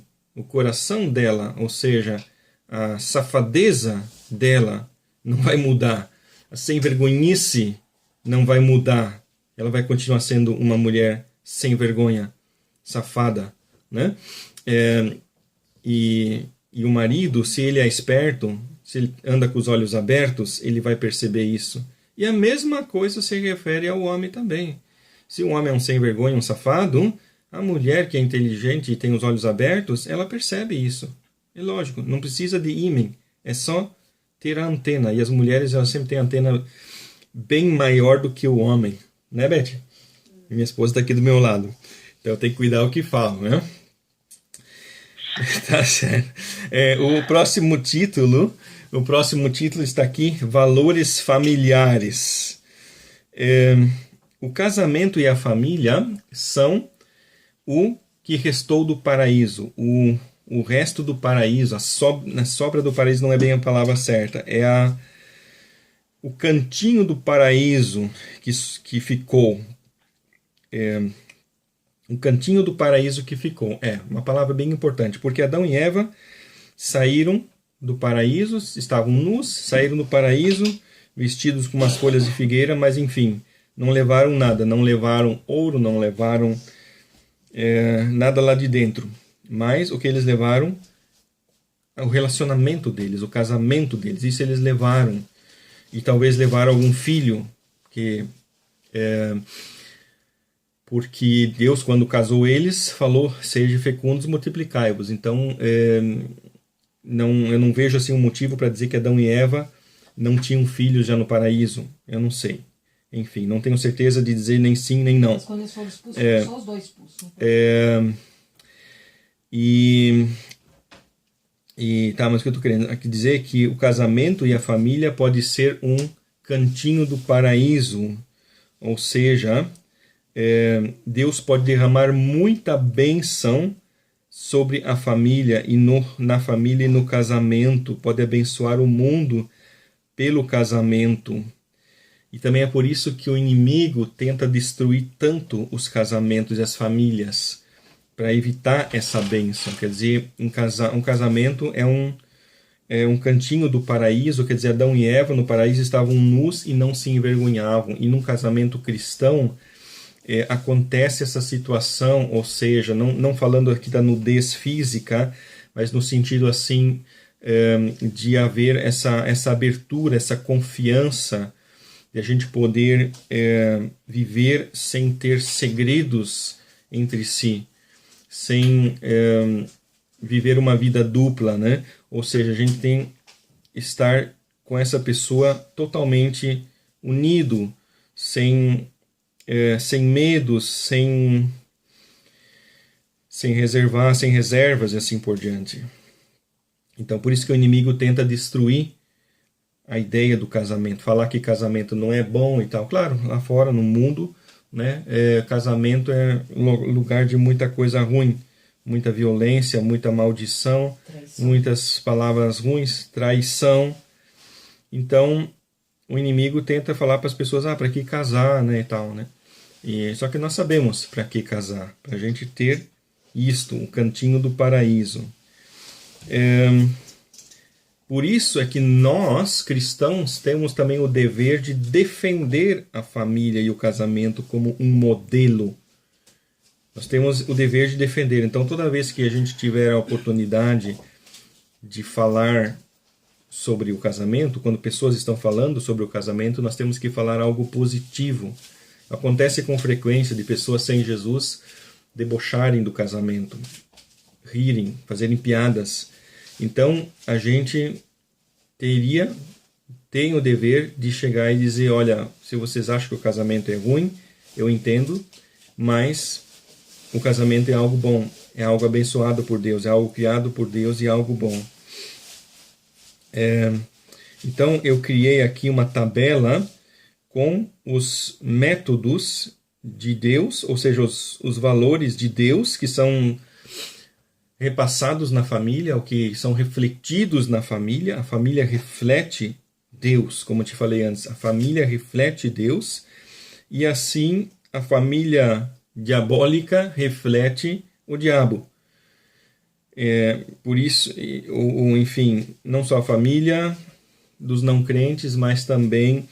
coração dela, ou seja, a safadeza dela não vai mudar. A sem-vergonhice não vai mudar. Ela vai continuar sendo uma mulher sem vergonha, safada. Né? E o marido, se ele é esperto, se ele anda com os olhos abertos, ele vai perceber isso. E a mesma coisa se refere ao homem também. Se o homem é um sem vergonha, um safado, a mulher que é inteligente e tem os olhos abertos, ela percebe isso. É lógico, não precisa de ímã, é só ter a antena. E as mulheres, elas sempre têm a antena bem maior do que o homem. Né, Beth? Minha esposa está aqui do meu lado. Então eu tenho que cuidar o que falo, né? Tá certo. O próximo título está aqui, Valores Familiares. O casamento e a família são o que restou do paraíso. O resto do paraíso, a sobra do paraíso não é bem a palavra certa. É o cantinho do paraíso que ficou. Um cantinho do paraíso que ficou. Uma palavra bem importante, porque Adão e Eva saíram do paraíso, estavam nus, saíram do paraíso, vestidos com umas folhas de figueira, mas enfim, não levaram nada, não levaram ouro, não levaram nada lá de dentro. Mas o que eles levaram, o relacionamento deles, o casamento deles, isso eles levaram. E talvez levaram algum filho, porque Deus, quando casou eles, falou, sejam fecundos, multiplicai-vos. Então, eu não vejo assim um motivo para dizer que Adão e Eva não tinham filhos já no paraíso. Eu não sei. Enfim, não tenho certeza de dizer nem sim, nem não. Mas quando eles foram expulsos, foram só os dois expulsos. Mas o que eu estou querendo aqui dizer é que o casamento e a família pode ser um cantinho do paraíso. Ou seja, Deus pode derramar muita bênção sobre a família e na família e no casamento, pode abençoar o mundo pelo casamento. E também é por isso que o inimigo tenta destruir tanto os casamentos e as famílias, para evitar essa bênção. Quer dizer, um casamento é um cantinho do paraíso, quer dizer, Adão e Eva no paraíso estavam nus e não se envergonhavam. E num casamento cristão, acontece essa situação, ou seja, não falando aqui da nudez física, mas no sentido assim de haver essa abertura, essa confiança, de a gente poder viver sem ter segredos entre si, sem viver uma vida dupla, né? Ou seja, a gente tem que estar com essa pessoa totalmente unido, sem medos, sem reservar, sem reservas e assim por diante. Então, por isso que o inimigo tenta destruir a ideia do casamento, falar que casamento não é bom e tal. Claro, lá fora, no mundo, né, casamento é lugar de muita coisa ruim, muita violência, muita maldição, muitas palavras ruins, traição. Então, o inimigo tenta falar para as pessoas, para que casar, né, e tal, né? Só que nós sabemos para que casar, para a gente ter isto, o cantinho do paraíso. Por isso é que nós, cristãos, temos também o dever de defender a família e o casamento como um modelo. Nós temos o dever de defender. Então, toda vez que a gente tiver a oportunidade de falar sobre o casamento, quando pessoas estão falando sobre o casamento, nós temos que falar algo positivo. Acontece com frequência de pessoas sem Jesus debocharem do casamento, rirem, fazerem piadas. Então, a gente tem o dever de chegar e dizer, olha, se vocês acham que o casamento é ruim, eu entendo, mas o casamento é algo bom, é algo abençoado por Deus, é algo criado por Deus e é algo bom. Então, eu criei aqui uma tabela com os métodos de Deus, ou seja, os valores de Deus que são repassados na família, o que são refletidos na família. A família reflete Deus, como eu te falei antes, a família reflete Deus, e assim a família diabólica reflete o diabo. Por isso, enfim, não só a família dos não crentes, mas também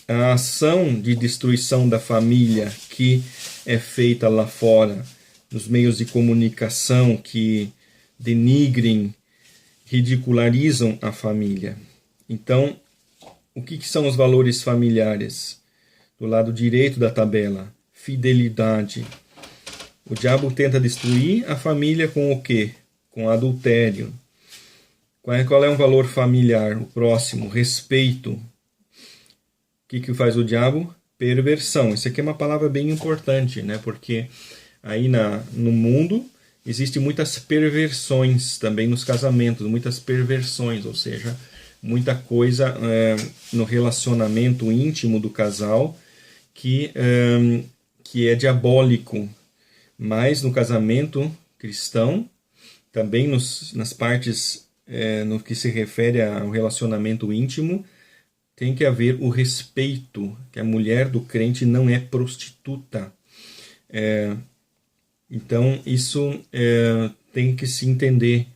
a ação de destruição da família que é feita lá fora, nos meios de comunicação que denigrem, ridicularizam a família. Então, o que são os valores familiares? do lado direito da tabela, fidelidade. O diabo tenta destruir a família com o quê? Com adultério. Qual é um valor familiar? O próximo, respeito. O que faz o diabo? Perversão. Isso aqui é uma palavra bem importante, né? Porque aí no mundo existem muitas perversões também nos casamentos, muitas perversões, ou seja, muita coisa no relacionamento íntimo do casal que é diabólico. Mas no casamento cristão, também nas partes no que se refere ao relacionamento íntimo, tem que haver o respeito, que a mulher do crente não é prostituta. Então, isso tem que se entender.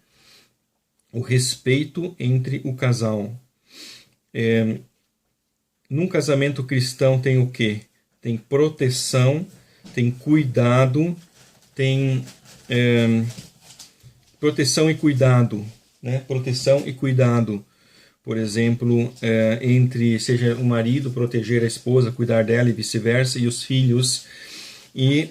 O respeito entre o casal. Num casamento cristão tem o quê? Tem proteção, tem cuidado, tem proteção e cuidado. Né? Proteção e cuidado. Por exemplo, seja o marido proteger a esposa, cuidar dela e vice-versa, e os filhos. E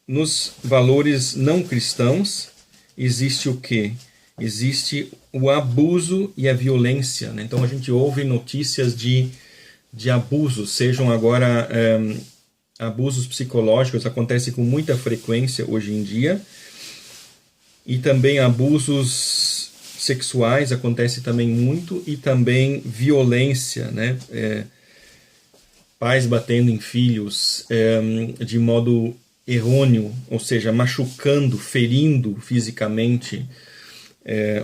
nos valores não cristãos, existe o quê? Existe o abuso e a violência. Né? Então a gente ouve notícias de abusos, sejam agora abusos psicológicos, acontece com muita frequência hoje em dia, e também abusos sexuais acontece também muito, e também violência, né? Pais batendo em filhos de modo errôneo, ou seja, machucando, ferindo fisicamente,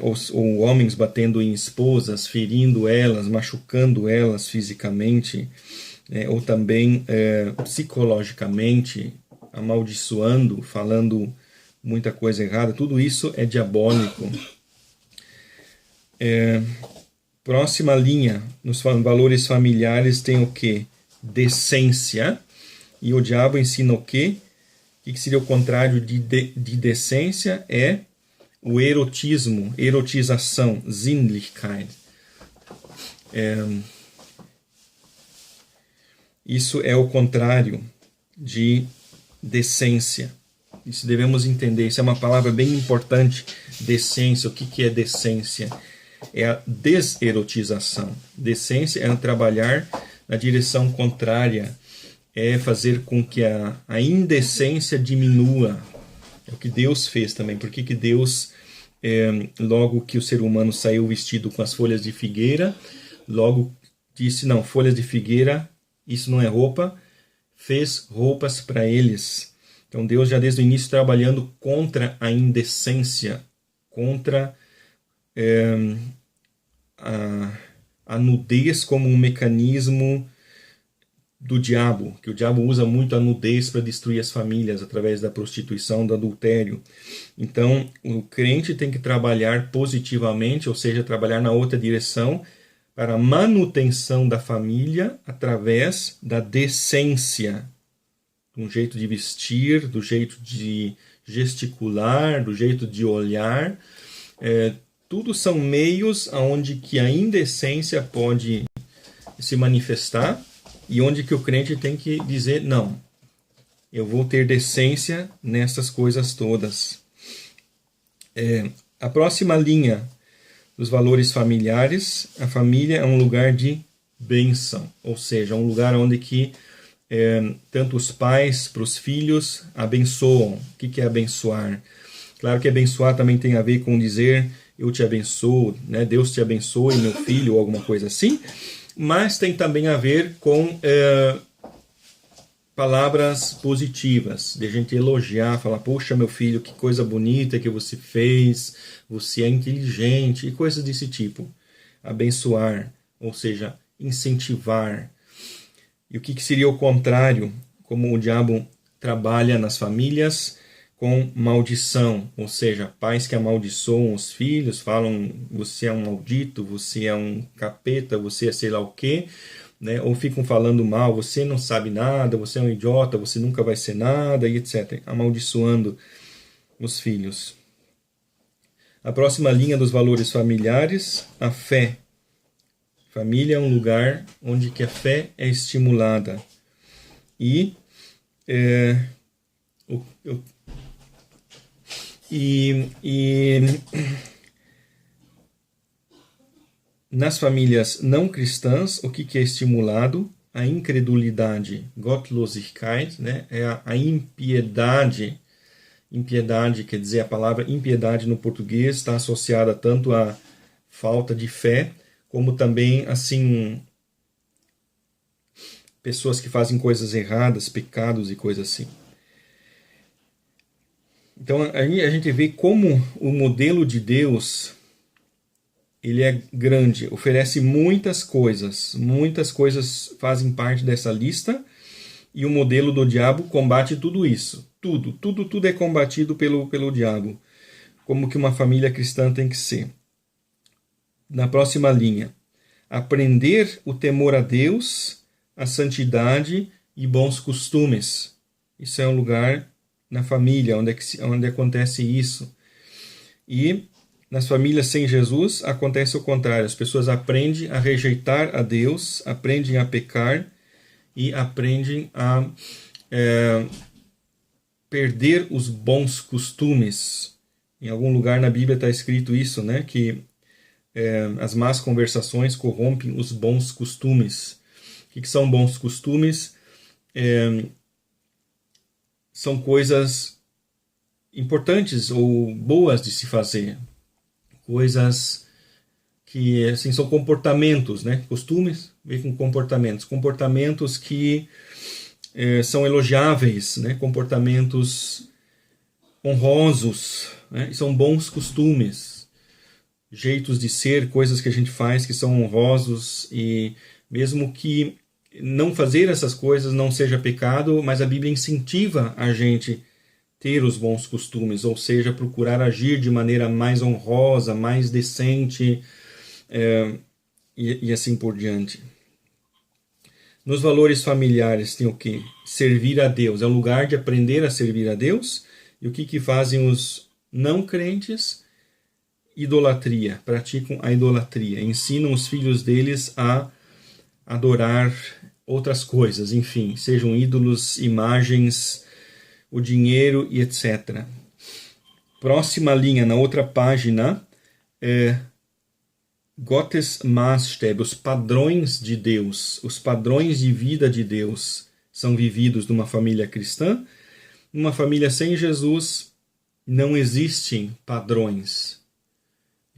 ou homens batendo em esposas, ferindo elas, machucando elas fisicamente, ou também psicologicamente, amaldiçoando, falando muita coisa errada. Tudo isso é diabólico. Próxima linha, nos valores familiares tem o quê? Decência. E o diabo ensina o quê? O que seria o contrário de decência? É o erotismo, erotização, Sinnlichkeit. Isso é o contrário de decência. Isso devemos entender. Isso é uma palavra bem importante. Decência. O que é decência? É a deserotização. Decência é trabalhar na direção contrária. É fazer com que a indecência diminua. É o que Deus fez também. Por que Deus, logo que o ser humano saiu vestido com as folhas de figueira, logo disse, não, folhas de figueira, isso não é roupa, fez roupas para eles. Então Deus já desde o início trabalhando contra a indecência, contra a nudez como um mecanismo do diabo, que o diabo usa muito a nudez para destruir as famílias através da prostituição, do adultério. Então, o crente tem que trabalhar positivamente, ou seja, trabalhar na outra direção, para a manutenção da família através da decência, do jeito de vestir, do jeito de gesticular, do jeito de olhar. Tudo são meios onde que a indecência pode se manifestar, e onde que o crente tem que dizer, não, eu vou ter decência nessas coisas todas. A próxima linha dos valores familiares, a família é um lugar de bênção, ou seja, um lugar onde que tanto os pais para os filhos abençoam. O que é abençoar? Claro que abençoar também tem a ver com dizer, eu te abençoo, né? Deus te abençoe, meu filho, ou alguma coisa assim, mas tem também a ver com palavras positivas, de a gente elogiar, falar, poxa, meu filho, que coisa bonita que você fez, você é inteligente, e coisas desse tipo. Abençoar, ou seja, incentivar. E o que seria o contrário, como o diabo trabalha nas famílias com maldição, ou seja, pais que amaldiçoam os filhos, falam, você é um maldito, você é um capeta, você é sei lá o quê, né? Ou ficam falando mal, você não sabe nada, você é um idiota, você nunca vai ser nada, e etc. Amaldiçoando os filhos. A próxima linha dos valores familiares, a fé. Família é um lugar onde que a fé é estimulada. E, nas famílias não cristãs, o que é estimulado? A incredulidade, Gottlosigkeit, né? É a impiedade. Impiedade, quer dizer, a palavra impiedade no português está associada tanto à falta de fé, como também, assim, pessoas que fazem coisas erradas, pecados e coisas assim. Então, aí a gente vê como o modelo de Deus, ele é grande, oferece muitas coisas fazem parte dessa lista, e o modelo do diabo combate tudo isso. Tudo é combatido pelo diabo, como que uma família cristã tem que ser. Na próxima linha, aprender o temor a Deus, a santidade e bons costumes. Isso é um lugar na família onde acontece isso. E nas famílias sem Jesus acontece o contrário. As pessoas aprendem a rejeitar a Deus, aprendem a pecar e aprendem a perder os bons costumes. Em algum lugar na Bíblia está escrito isso, né? Que as más conversações corrompem os bons costumes. O que são bons costumes? São coisas importantes ou boas de se fazer. Coisas que assim, são comportamentos, né? Costumes vem com comportamentos. Comportamentos que são elogiáveis, né? Comportamentos honrosos, né? E são bons costumes. Jeitos de ser, coisas que a gente faz que são honrosos, e mesmo que não fazer essas coisas não seja pecado, mas a Bíblia incentiva a gente ter os bons costumes, ou seja, procurar agir de maneira mais honrosa, mais decente, e assim por diante. Nos valores familiares tem o quê? Servir a Deus. É um lugar de aprender a servir a Deus. E o que fazem os não crentes? Idolatria. Praticam a idolatria. Ensinam os filhos deles a adorar outras coisas, enfim, sejam ídolos, imagens, o dinheiro e etc. Próxima linha, na outra página, Gottes Maßstäbe, os padrões de Deus, os padrões de vida de Deus são vividos numa família cristã. Numa família sem Jesus, não existem padrões.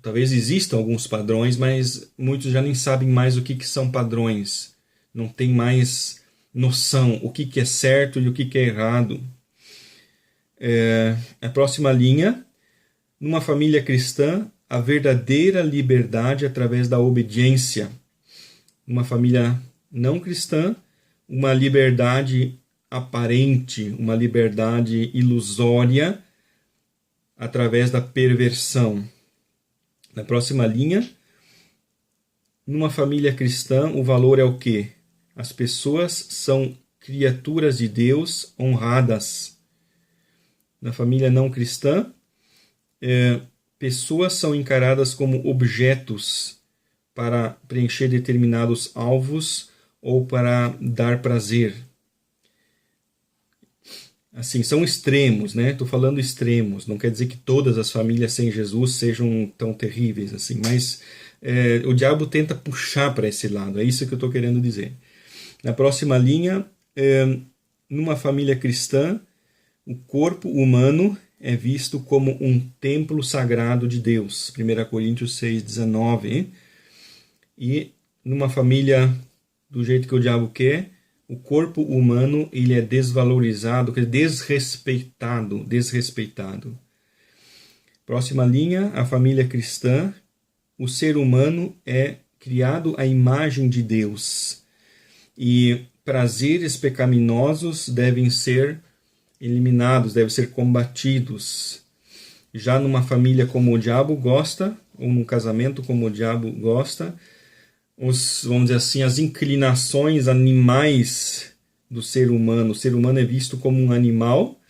Talvez existam alguns padrões, mas muitos já nem sabem mais o que são padrões. Não tem mais noção o que é certo e o que é errado. A próxima linha, numa família cristã, a verdadeira liberdade através da obediência. Numa família não cristã, uma liberdade aparente, uma liberdade ilusória através da perversão. Na próxima linha, numa família cristã, o valor é o quê? As pessoas são criaturas de Deus honradas. Na família não cristã, pessoas são encaradas como objetos para preencher determinados alvos ou para dar prazer. Assim, são extremos, né? Estou falando extremos. Não quer dizer que todas as famílias sem Jesus sejam tão terríveis assim, mas o diabo tenta puxar para esse lado. É isso que eu estou querendo dizer. Na próxima linha, numa família cristã, o corpo humano é visto como um templo sagrado de Deus. 1 Coríntios 6,19. E numa família do jeito que o diabo quer, o corpo humano ele é desvalorizado, desrespeitado. Próxima linha, a família cristã, o ser humano é criado à imagem de Deus. E prazeres pecaminosos devem ser eliminados, devem ser combatidos. Já numa família como o diabo gosta, ou num casamento como o diabo gosta, vamos dizer assim, as inclinações animais do ser humano. O ser humano é visto como um animal,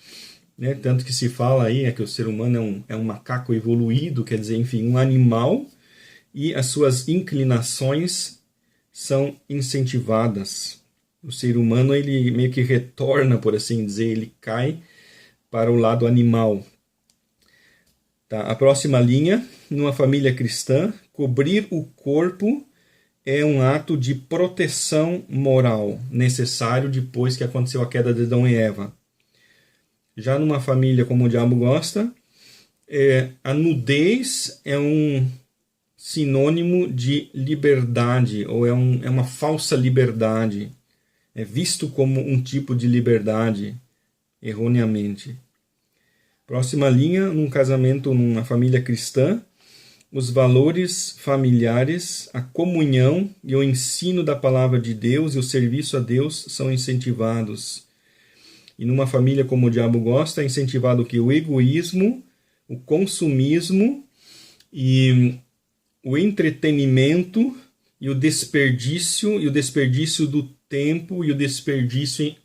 né? Tanto que se fala aí que o ser humano é um macaco evoluído, quer dizer, enfim, um animal, e as suas inclinações são incentivadas. O ser humano, ele meio que retorna, por assim dizer, ele cai para o lado animal. Tá? A próxima linha, numa família cristã, cobrir o corpo é um ato de proteção moral, necessário depois que aconteceu a queda de Adão e Eva. Já numa família como o diabo gosta, a nudez é um sinônimo de liberdade, ou é uma falsa liberdade. É visto como um tipo de liberdade, erroneamente. Próxima linha, num casamento, numa família cristã, os valores familiares, a comunhão e o ensino da palavra de Deus e o serviço a Deus são incentivados. E numa família como o diabo gosta, é incentivado que o egoísmo, o consumismo e o entretenimento e o desperdício do tempo e o desperdício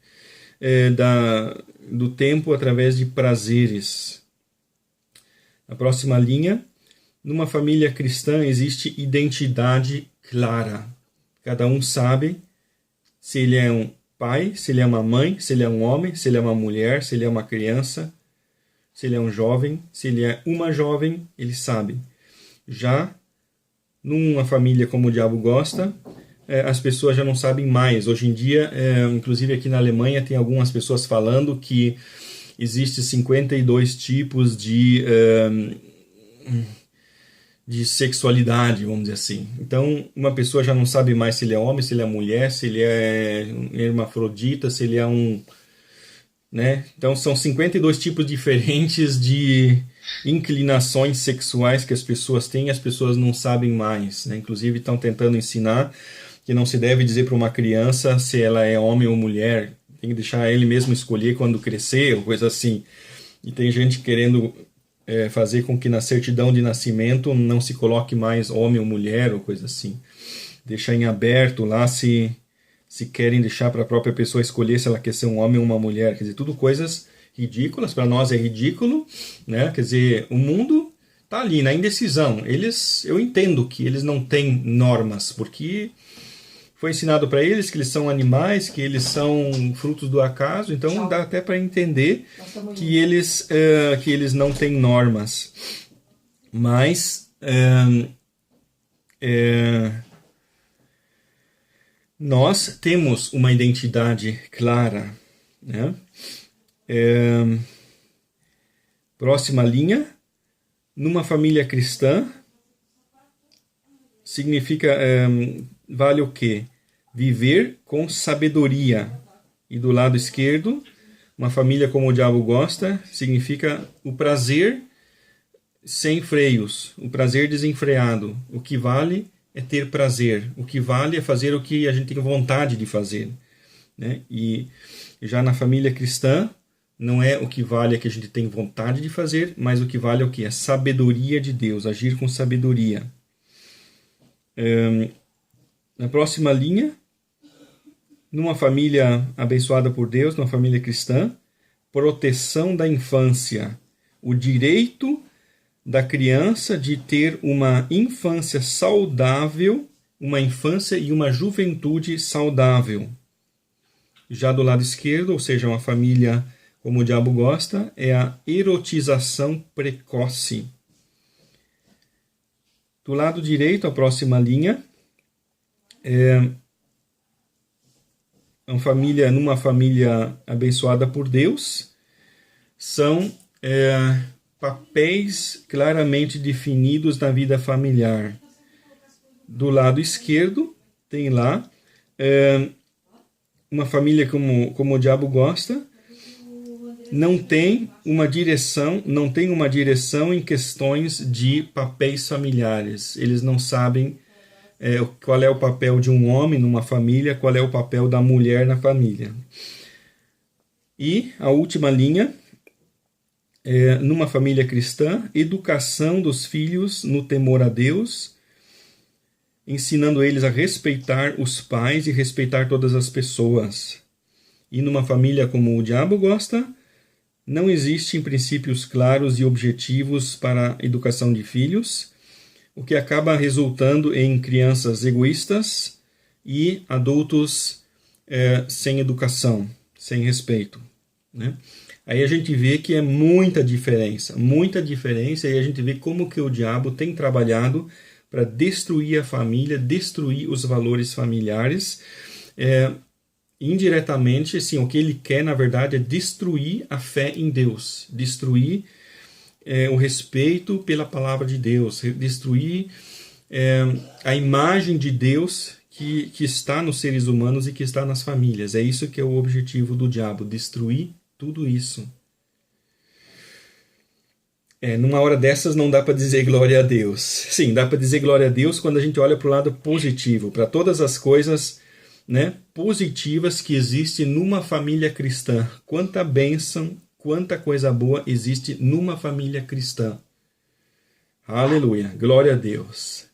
do tempo através de prazeres. A próxima linha, numa família cristã existe identidade clara. Cada um sabe se ele é um pai, se ele é uma mãe, se ele é um homem, se ele é uma mulher, se ele é uma criança, se ele é um jovem, se ele é uma jovem, ele sabe. Já numa família como o diabo gosta, as pessoas já não sabem mais. Hoje em dia, inclusive aqui na Alemanha, tem algumas pessoas falando que existe 52 tipos de sexualidade, vamos dizer assim. Então, uma pessoa já não sabe mais se ele é homem, se ele é mulher, se ele é hermafrodita, se ele é um... né? Então, são 52 tipos diferentes de inclinações sexuais que as pessoas têm e as pessoas não sabem mais, né? Inclusive, estão tentando ensinar que não se deve dizer para uma criança se ela é homem ou mulher. Tem que deixar ele mesmo escolher quando crescer, ou coisa assim. E tem gente querendo fazer com que na certidão de nascimento não se coloque mais homem ou mulher, ou coisa assim. Deixar em aberto lá se querem deixar para a própria pessoa escolher se ela quer ser um homem ou uma mulher. Quer dizer, tudo coisas ridículas. Para nós é ridículo, né? Quer dizer, o mundo está ali na indecisão. Eu entendo que eles não têm normas, porque foi ensinado para eles que eles são animais, que eles são frutos do acaso, então dá até para entender que eles não têm normas. Mas nós temos uma identidade clara, né? Próxima linha, numa família cristã, significa... vale o quê? Viver com sabedoria. E do lado esquerdo, uma família como o diabo gosta, significa o prazer sem freios, o prazer desenfreado. O que vale é ter prazer. O que vale é fazer o que a gente tem vontade de fazer, né? E já na família cristã, não é o que vale é que a gente tem vontade de fazer, mas o que vale é o que? É sabedoria de Deus, agir com sabedoria. Na próxima linha, numa família abençoada por Deus, numa família cristã, proteção da infância, o direito da criança de ter uma infância saudável, uma infância e uma juventude saudável. Já do lado esquerdo, ou seja, uma família como o diabo gosta, é a erotização precoce. Do lado direito, a próxima linha, numa família abençoada por Deus, são papéis claramente definidos na vida familiar. Do lado esquerdo, tem lá uma família como o diabo gosta, não tem uma direção em questões de papéis familiares. Eles não sabem qual é o papel de um homem numa família, qual é o papel da mulher na família. E a última linha, numa família cristã, educação dos filhos no temor a Deus, ensinando eles a respeitar os pais e respeitar todas as pessoas. E numa família como o diabo gosta, não existem princípios claros e objetivos para a educação de filhos, o que acaba resultando em crianças egoístas e adultos sem educação, sem respeito, né? Aí a gente vê que é muita diferença, e a gente vê como que o diabo tem trabalhado para destruir a família, destruir os valores familiares. Indiretamente, assim, o que ele quer, na verdade, é destruir a fé em Deus, destruir o respeito pela palavra de Deus, destruir a imagem de Deus que está nos seres humanos e que está nas famílias. É isso que é o objetivo do diabo, destruir tudo isso. Numa hora dessas não dá para dizer glória a Deus. Sim, dá para dizer glória a Deus quando a gente olha para o lado positivo, para todas as coisas, né, positivas que existem numa família cristã. Quanta bênção, quanta coisa boa existe numa família cristã. Aleluia, glória a Deus.